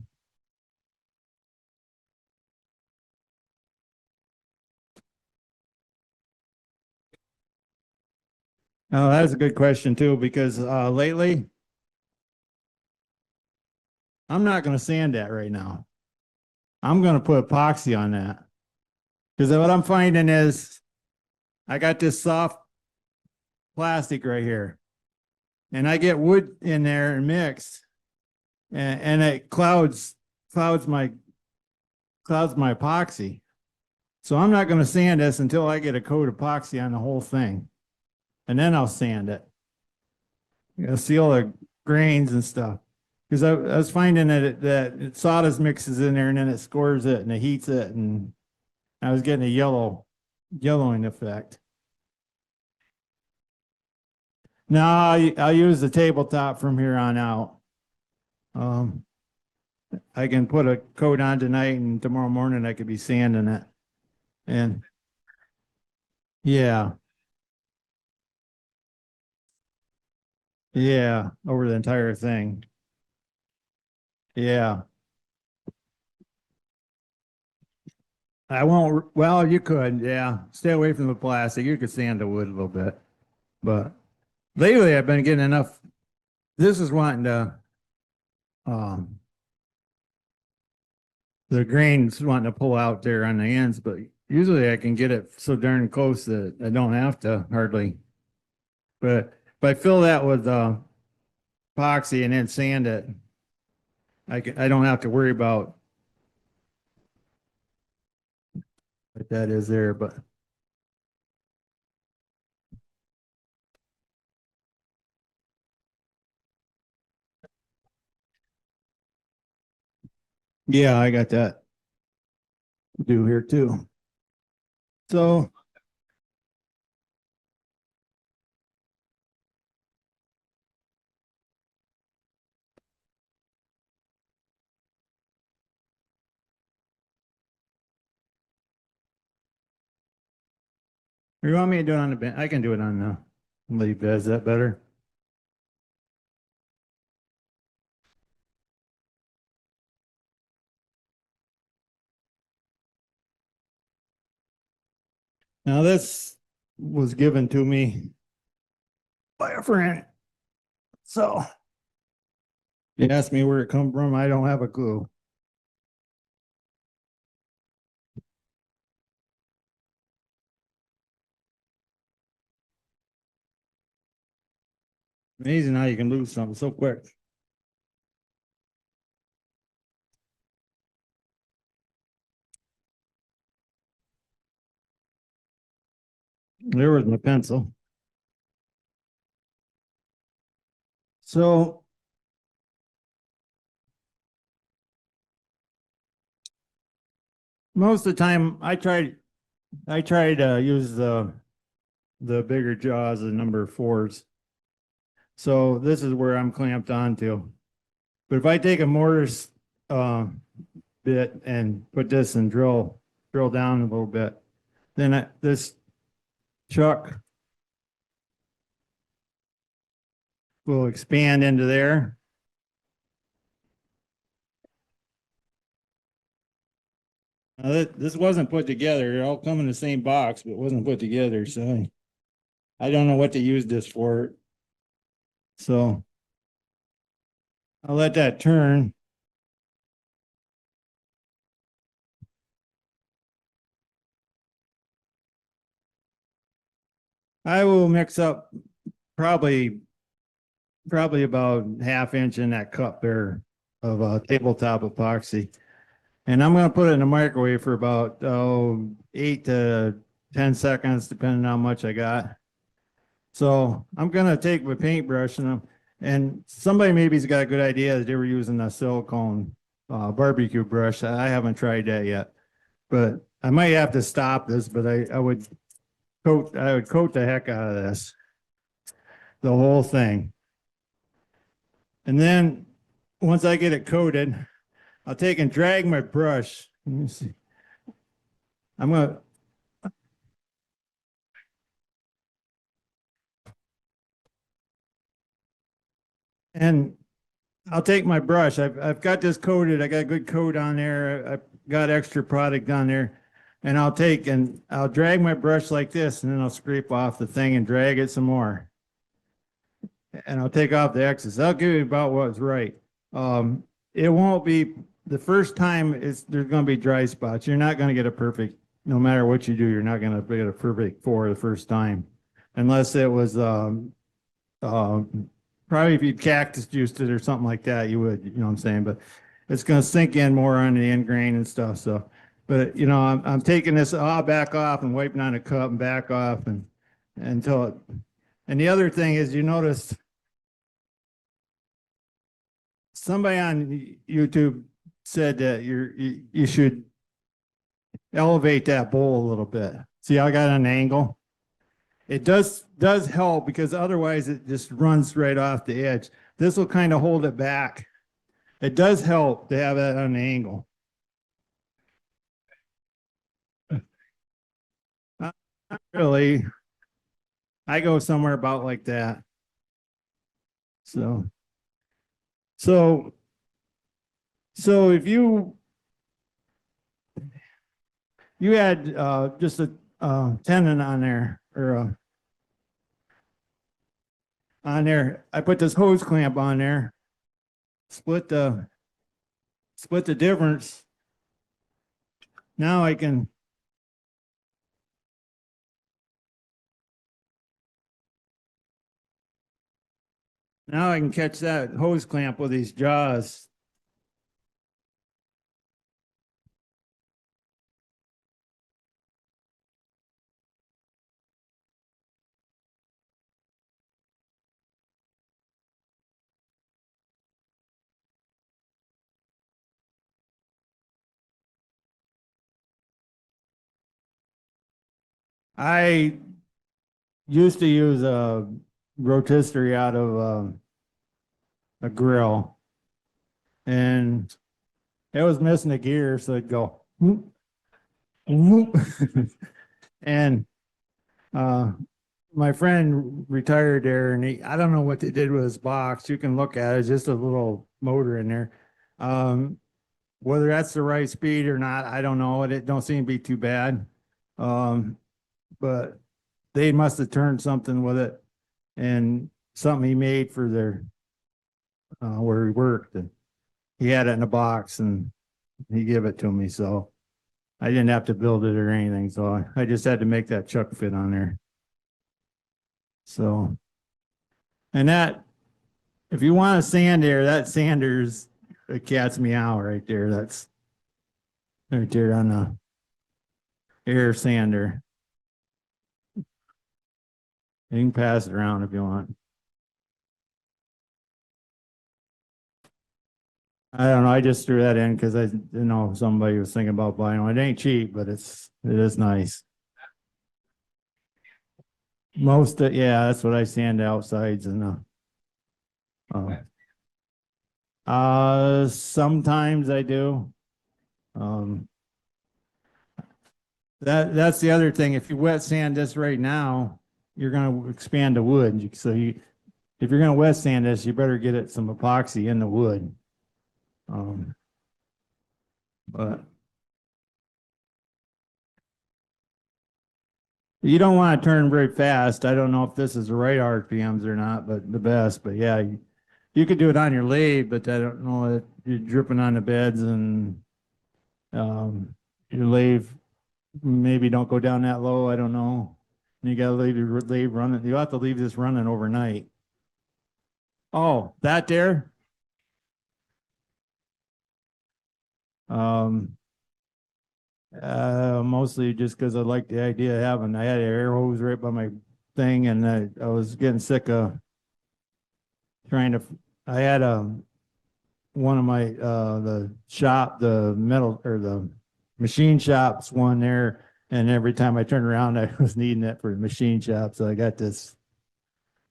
Oh, that's a good question too, because, lately I'm not gonna sand that right now. I'm gonna put epoxy on that. Cause what I'm finding is I got this soft plastic right here. And I get wood in there and mix. And it clouds my epoxy. So I'm not gonna sand this until I get a coat of epoxy on the whole thing. And then I'll sand it. You know, seal the grains and stuff. Because I was finding that sawdust mixes in there and then it scores it and it heats it and I was getting a yellowing effect. Now I'll use the tabletop from here on out. I can put a coat on tonight and tomorrow morning I could be sanding it. And yeah, yeah, over the entire thing. Yeah. I won't, well, you could, yeah. Stay away from the plastic. You could sand the wood a little bit. But lately I've been getting enough. This is wanting to, um, the grains wanting to pull out there on the ends, but usually I can get it so darn close that I don't have to hardly. But if I fill that with, epoxy and then sand it, I don't have to worry about what that is there, but. Yeah, I got that to do here too. So. You want me to do it on the bench? I can do it on the leaf bed. Is that better? Now this was given to me by a friend. So you asked me where it come from. I don't have a clue. Amazing how you can lose something so quick. There was my pencil. So most of the time I try to use the bigger jaws, the number 4s. So this is where I'm clamped onto. But if I take a mortise bit and put this and drill down a little bit, then this chuck will expand into there. Now this wasn't put together. It all come in the same box, but it wasn't put together. So I don't know what to use this for. So I'll let that turn. I will mix up probably about 1/2 inch in that cup there of tabletop epoxy. And I'm going to put it in the microwave for about 8 to 10 seconds, depending on how much I got. So I'm going to take my paintbrush and somebody maybe's got a good idea that they were using a silicone barbecue brush. I haven't tried that yet, but I might have to stop this, but I would coat the heck out of this, the whole thing. And then once I get it coated, I'll take and drag my brush. Let me see. I'm gonna. And I'll take my brush. I've got this coated. I got a good coat on there. I've got extra product on there. And I'll drag my brush like this, and then I'll scrape off the thing and drag it some more. And I'll take off the excess. I'll give you about what's right. It won't be the first time. There's going to be dry spots. You're not going to get a perfect. No matter what you do, you're not going to get a perfect 4 the first time, unless it was probably if you cactus juiced it or something like that, you would. You know what I'm saying? But it's going to sink in more on the end grain and stuff. So, but you know, I'm taking this back off and wiping on a cup and back off and until it. And the other thing is, you notice. Somebody on YouTube said that you should elevate that bowl a little bit. See how I got an angle? It does help because otherwise it just runs right off the edge. This will kind of hold it back. It does help to have that on an angle. Not really. I go somewhere about like that. So if you had just a tenon on there or on there, I put this hose clamp on there, split the difference. Now I can catch that hose clamp with these jaws. I used to use a rotisserie out of a grill, and it was missing a gear, so it'd go whoop, whoop. And my friend retired there, and I don't know what they did with his box. You can look at it, it's just a little motor in there. Whether that's the right speed or not, I don't know. It don't seem to be too bad. But they must have turned something with it, and something he made for their where he worked, and he had it in a box and he gave it to me, so I didn't have to build it or anything. So I just had to make that chuck fit on there. So, and that, if you want a sand air, that sander's a cat's meow right there. That's right there on the air sander. You can pass it around if you want. I don't know. I just threw that in because I didn't know if somebody was thinking about buying one. It ain't cheap, but it is nice. Yeah, that's what I sand outsides and sometimes I do. That's the other thing. If you wet sand this right now, you're gonna expand the wood. So if you're gonna wet sand this, you better get it some epoxy in the wood. But you don't want to turn very fast. I don't know if this is the right RPMs or not, but the best. But yeah, you could do it on your lathe, but I don't know that you're dripping on the beds and your lathe maybe don't go down that low. I don't know. You gotta leave your lathe running. You have to leave this running overnight. Oh, that there? Mostly just because I like the idea of I had an air hose right by my thing, and I was getting sick of trying to. I had one of my the metal or the machine shops one there, and every time I turned around, I was needing it for the machine shop, so I got this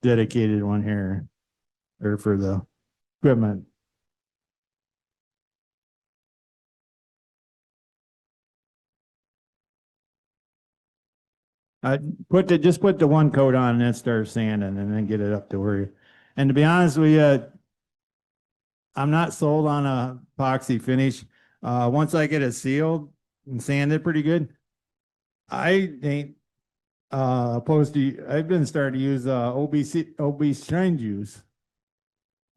dedicated one here, or for the equipment. I just put the one coat on and then start sanding and then get it up to where and to be honest with you, I'm not sold on a epoxy finish. Once I get it sealed and sanded pretty good, I ain't opposed to. I've been starting to use OB shine juice,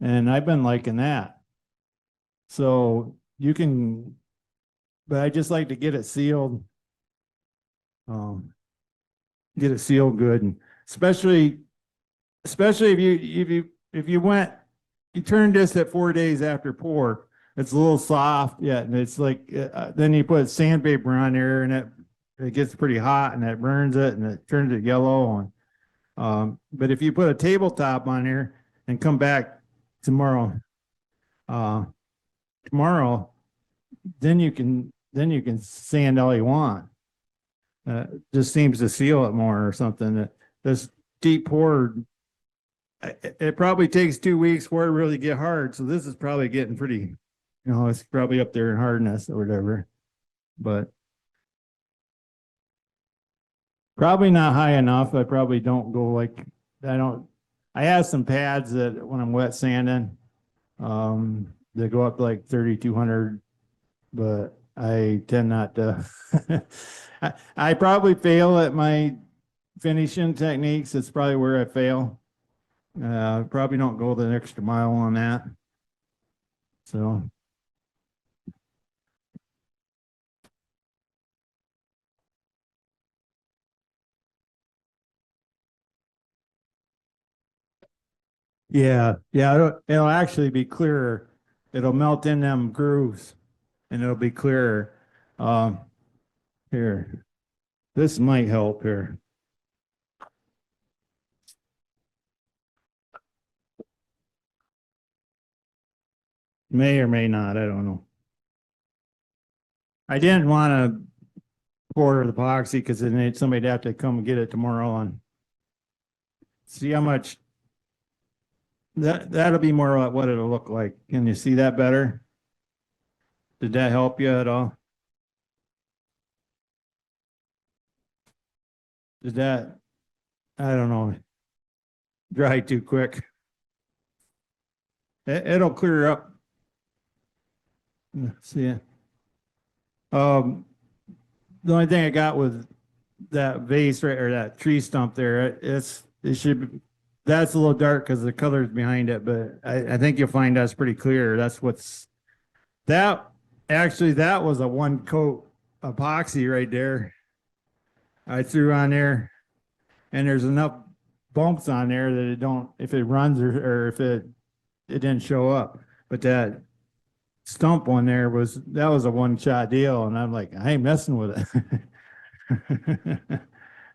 and I've been liking that. So you can, but I just like to get it sealed. Get it sealed good, and especially if you went, you turned this at 4 days after pour, it's a little soft yet, and it's like then you put sandpaper on there, and it gets pretty hot, and it burns it, and it turns it yellow. And but if you put a tabletop on here and come back tomorrow, then you can sand all you want. Just seems to seal it more or something. This deep pour, it probably takes 2 weeks for it to really get hard. So this is probably getting pretty, it's probably up there in hardness or whatever, but probably not high enough. I probably don't go I have some pads that when I'm wet sanding, they go up to like 3,200, but I tend not to. I probably fail at my finishing techniques. It's probably where I fail. Probably don't go the extra mile on that. So. Yeah, it'll actually be clearer. It'll melt in them grooves and it'll be clearer. Here, this might help here. May or may not, I don't know. I didn't want to pour the epoxy because then somebody'd have to come and get it tomorrow and see how much. That'll be more like what it'll look like. Can you see that better? Did that help you at all? Did that, I don't know, dry too quick? It'll clear up. See it. The only thing I got with that vase right or that tree stump there, that's a little dark because the color's behind it, but I think you'll find that's pretty clear. That was a one coat epoxy right there. I threw on there, and there's enough bumps on there that it don't, if it runs or if it didn't show up. But that stump one there was a one shot deal, and I'm like, I ain't messing with it.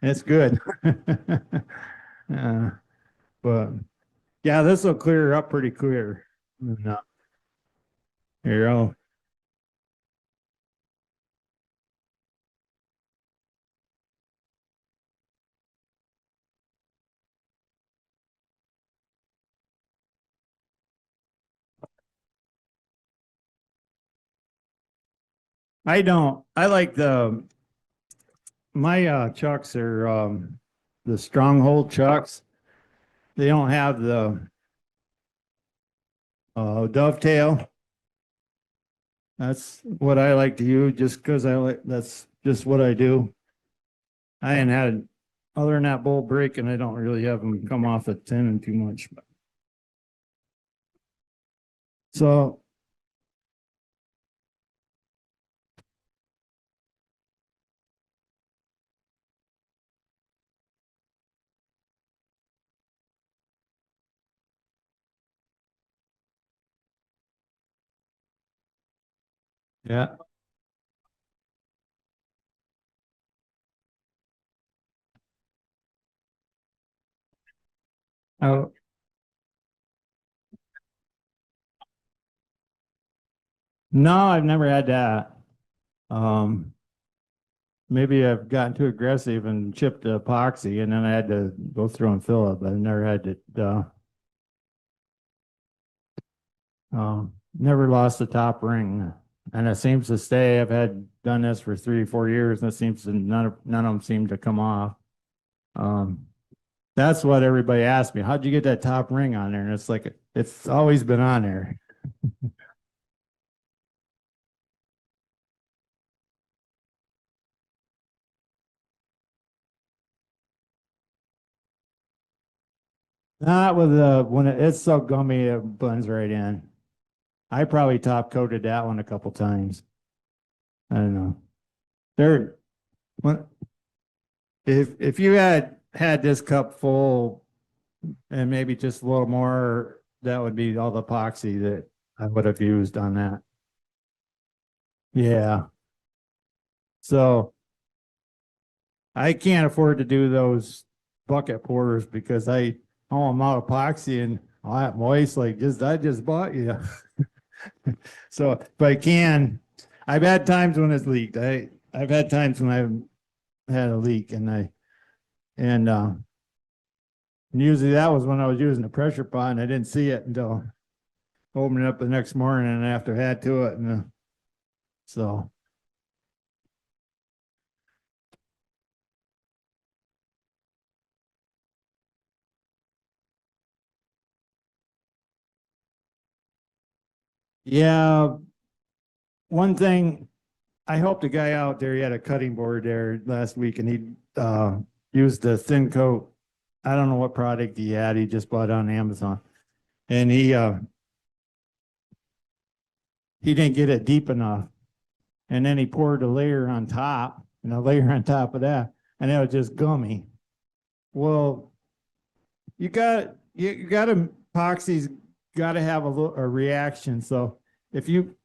It's good. But yeah, this will clear up pretty clear. And, here you go. I don't. I like my chucks are the stronghold chucks. They don't have the dovetail. That's what I like to use just because that's just what I do. I ain't had other than that bolt break, and I don't really have them come off the tenon too much. So yeah. Oh, no, I've never had that. Maybe I've gotten too aggressive and chipped the epoxy, and then I had to go through and fill it, but I never had to, never lost the top ring. And it seems to stay. I've had done this for 3 or 4 years, and it seems to none of them seem to come off. That's what everybody asked me. How'd you get that top ring on there? And it's like it's always been on there. Not with when it's so gummy, it blends right in. I probably top coated that one a couple times. I don't know. There, when if you had this cup full and maybe just a little more, that would be all the epoxy that I would have used on that. Yeah. So I can't afford to do those bucket pours because I'm out epoxy and all that moist, like I just bought you. So if I can, I've had times when it's leaked. I've had times when I've had a leak and usually that was when I was using the pressure pot and I didn't see it until opening it up the next morning and after I had to it. And so. Yeah. One thing, I helped a guy out there. He had a cutting board there last week and he used the thin coat. I don't know what product he had. He just bought it on Amazon. And he didn't get it deep enough. And then he poured a layer on top and a layer on top of that. And it was just gummy. Well, you got epoxy's got to have a reaction. So if you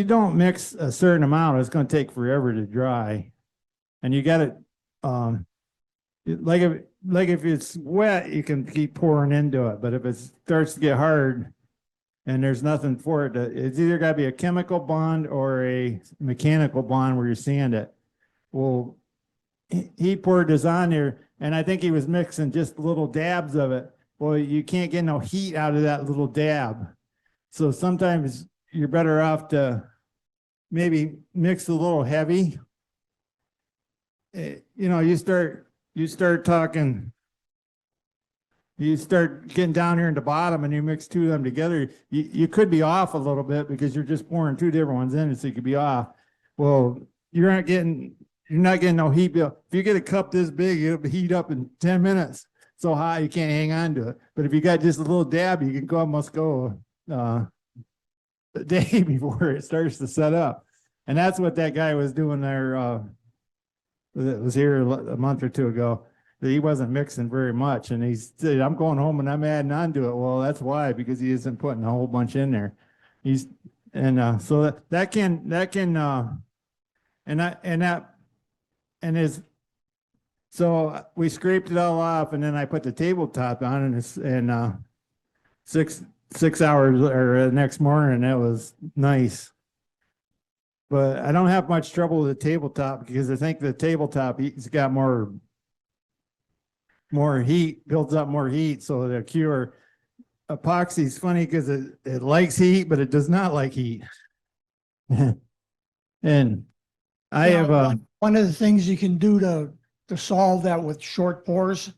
don't mix a certain amount, it's going to take forever to dry. And you got to, like if it's wet, you can keep pouring into it. But if it starts to get hard and there's nothing for it, it's either got to be a chemical bond or a mechanical bond where you sand it. Well, he poured this on there, and I think he was mixing just little dabs of it. Well, you can't get no heat out of that little dab. So sometimes you're better off to maybe mix a little heavy. You start getting down here in the bottom and you mix two of them together. You could be off a little bit because you're just pouring two different ones in, so you could be off. Well, you're not getting no heat bill. If you get a cup this big, it'll heat up in 10 minutes. So hot you can't hang on to it. But if you got just a little dab, you can almost go the day before it starts to set up. And that's what that guy was doing there. That was here a month or two ago. He wasn't mixing very much, and he said, "I'm going home and I'm adding on to it." Well, that's why, because he isn't putting a whole bunch in there. So that can and his So we scraped it all off and then I put the tabletop on and it's, and, 6 hours or the next morning, it was nice. But I don't have much trouble with the tabletop because I think the tabletop, it's got more heat, builds up more heat. So the cure epoxy is funny because it likes heat, but it does not like heat. And I have One of the things you can do to solve that with short pores,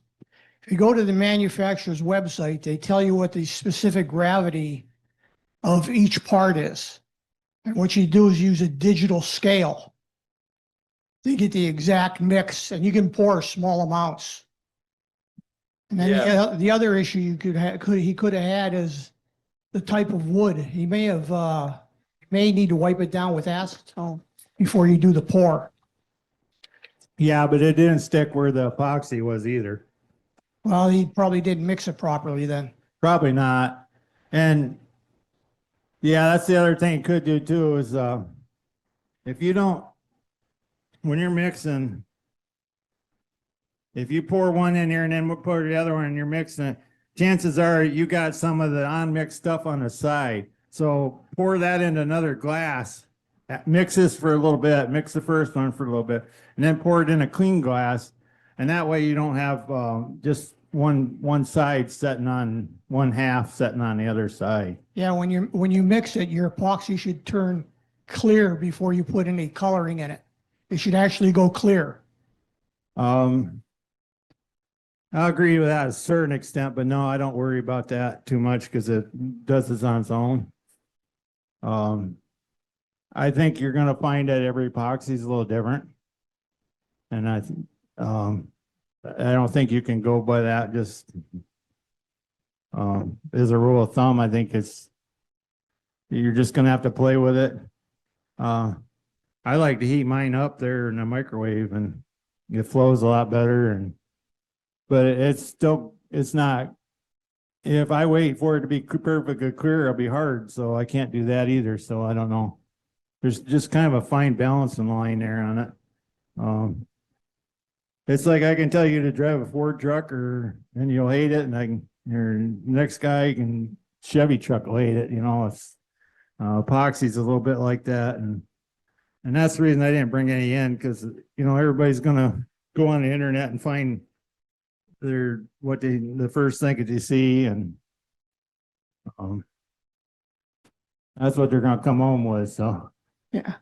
if you go to the manufacturer's website, they tell you what the specific gravity of each part is. And what you do is use a digital scale to get the exact mix, and you can pour small amounts. And then the other issue you he could have had is the type of wood. He may have may need to wipe it down with acetone before you do the pour. yeah, but it didn't stick where the epoxy was either. Well, he probably didn't mix it properly then. Probably not. And yeah, that's the other thing you could do too is if you don't, when you're mixing, if you pour one in here and then pour the other one and you're mixing it, chances are you got some of the unmixed stuff on the side. So pour that into another glass, mix this for a little bit, mix the first one for a little bit, and then pour it in a clean glass. And that way you don't have just one side setting on one half setting on the other side. Yeah, when you mix it, your epoxy should turn clear before you put any coloring in it. It should actually go clear. I agree with that to a certain extent, but no, I don't worry about that too much because it does this on its own. I think you're gonna find that every epoxy is a little different. And I don't think you can go by that just as a rule of thumb. I think you're just gonna have to play with it. I like to heat mine up there in the microwave and it flows a lot better but it's not, if I wait for it to be perfectly clear, it'll be hard. So I can't do that either. So I don't know. There's just kind of a fine balancing line there on it. It's like I can tell you to drive a Ford truck and you'll hate it. And your next guy can Chevy truck will hate it. You know, it's epoxy's a little bit like that. And that's the reason I didn't bring any in because, you know, everybody's going to go on the internet and find the first thing that you see, and that's what they're gonna come home with. So Yeah.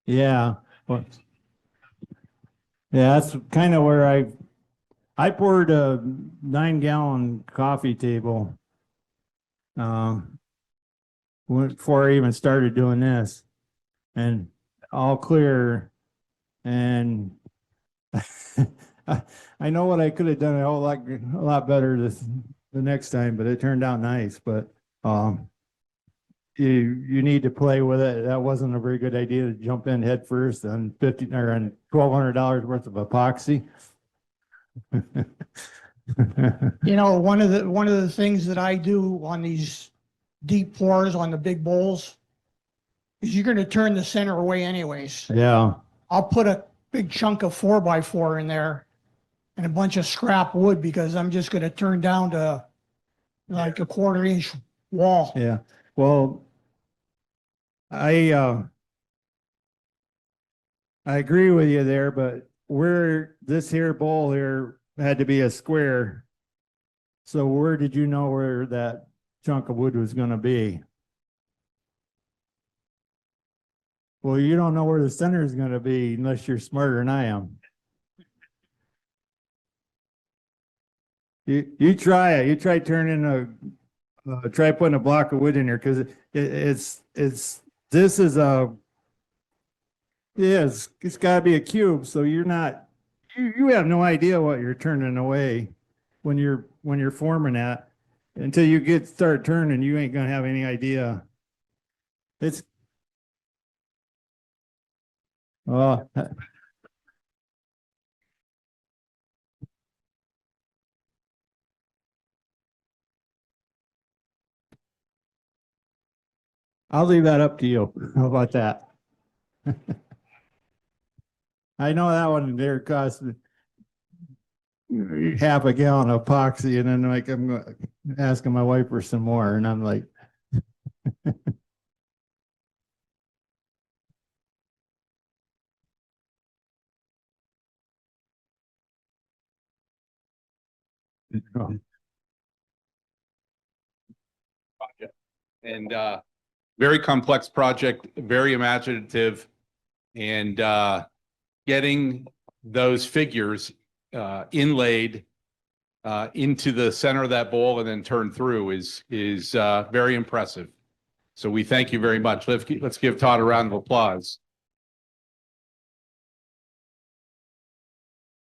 yeah, well, yeah, that's kind of where I poured a 9-gallon coffee table before I even started doing this, and all clear. And I know what I could have done a lot better the next time, but it turned out nice. But you need to play with it. That wasn't a very good idea to jump in head first on $1,200 worth of epoxy. You know, one of the things that I do on these deep pours on the big bowls is you're going to turn the center away anyways. Yeah. I'll put a big chunk of 4x4 in there and a bunch of scrap wood because I'm just going to turn down to like a 1/4-inch wall. Yeah. Well, I agree with you there, but where this here bowl here had to be a square. So where did you know where that chunk of wood was going to be? Well, you don't know where the center is going to be unless you're smarter than I am. You try it. You try turning try putting a block of wood in there because it's got to be a cube. So you have no idea what you're turning away when you're forming that until you start turning. You ain't gonna have any idea. Oh, I'll leave that up to you. How about that? I know that one there cost half a gallon of epoxy, and then like I'm asking my wife for some more, and I'm like, And very complex project, very imaginative, and getting those figures inlaid into the center of that bowl and then turned through is very impressive. So we thank you very much. Let's give Todd a round of applause.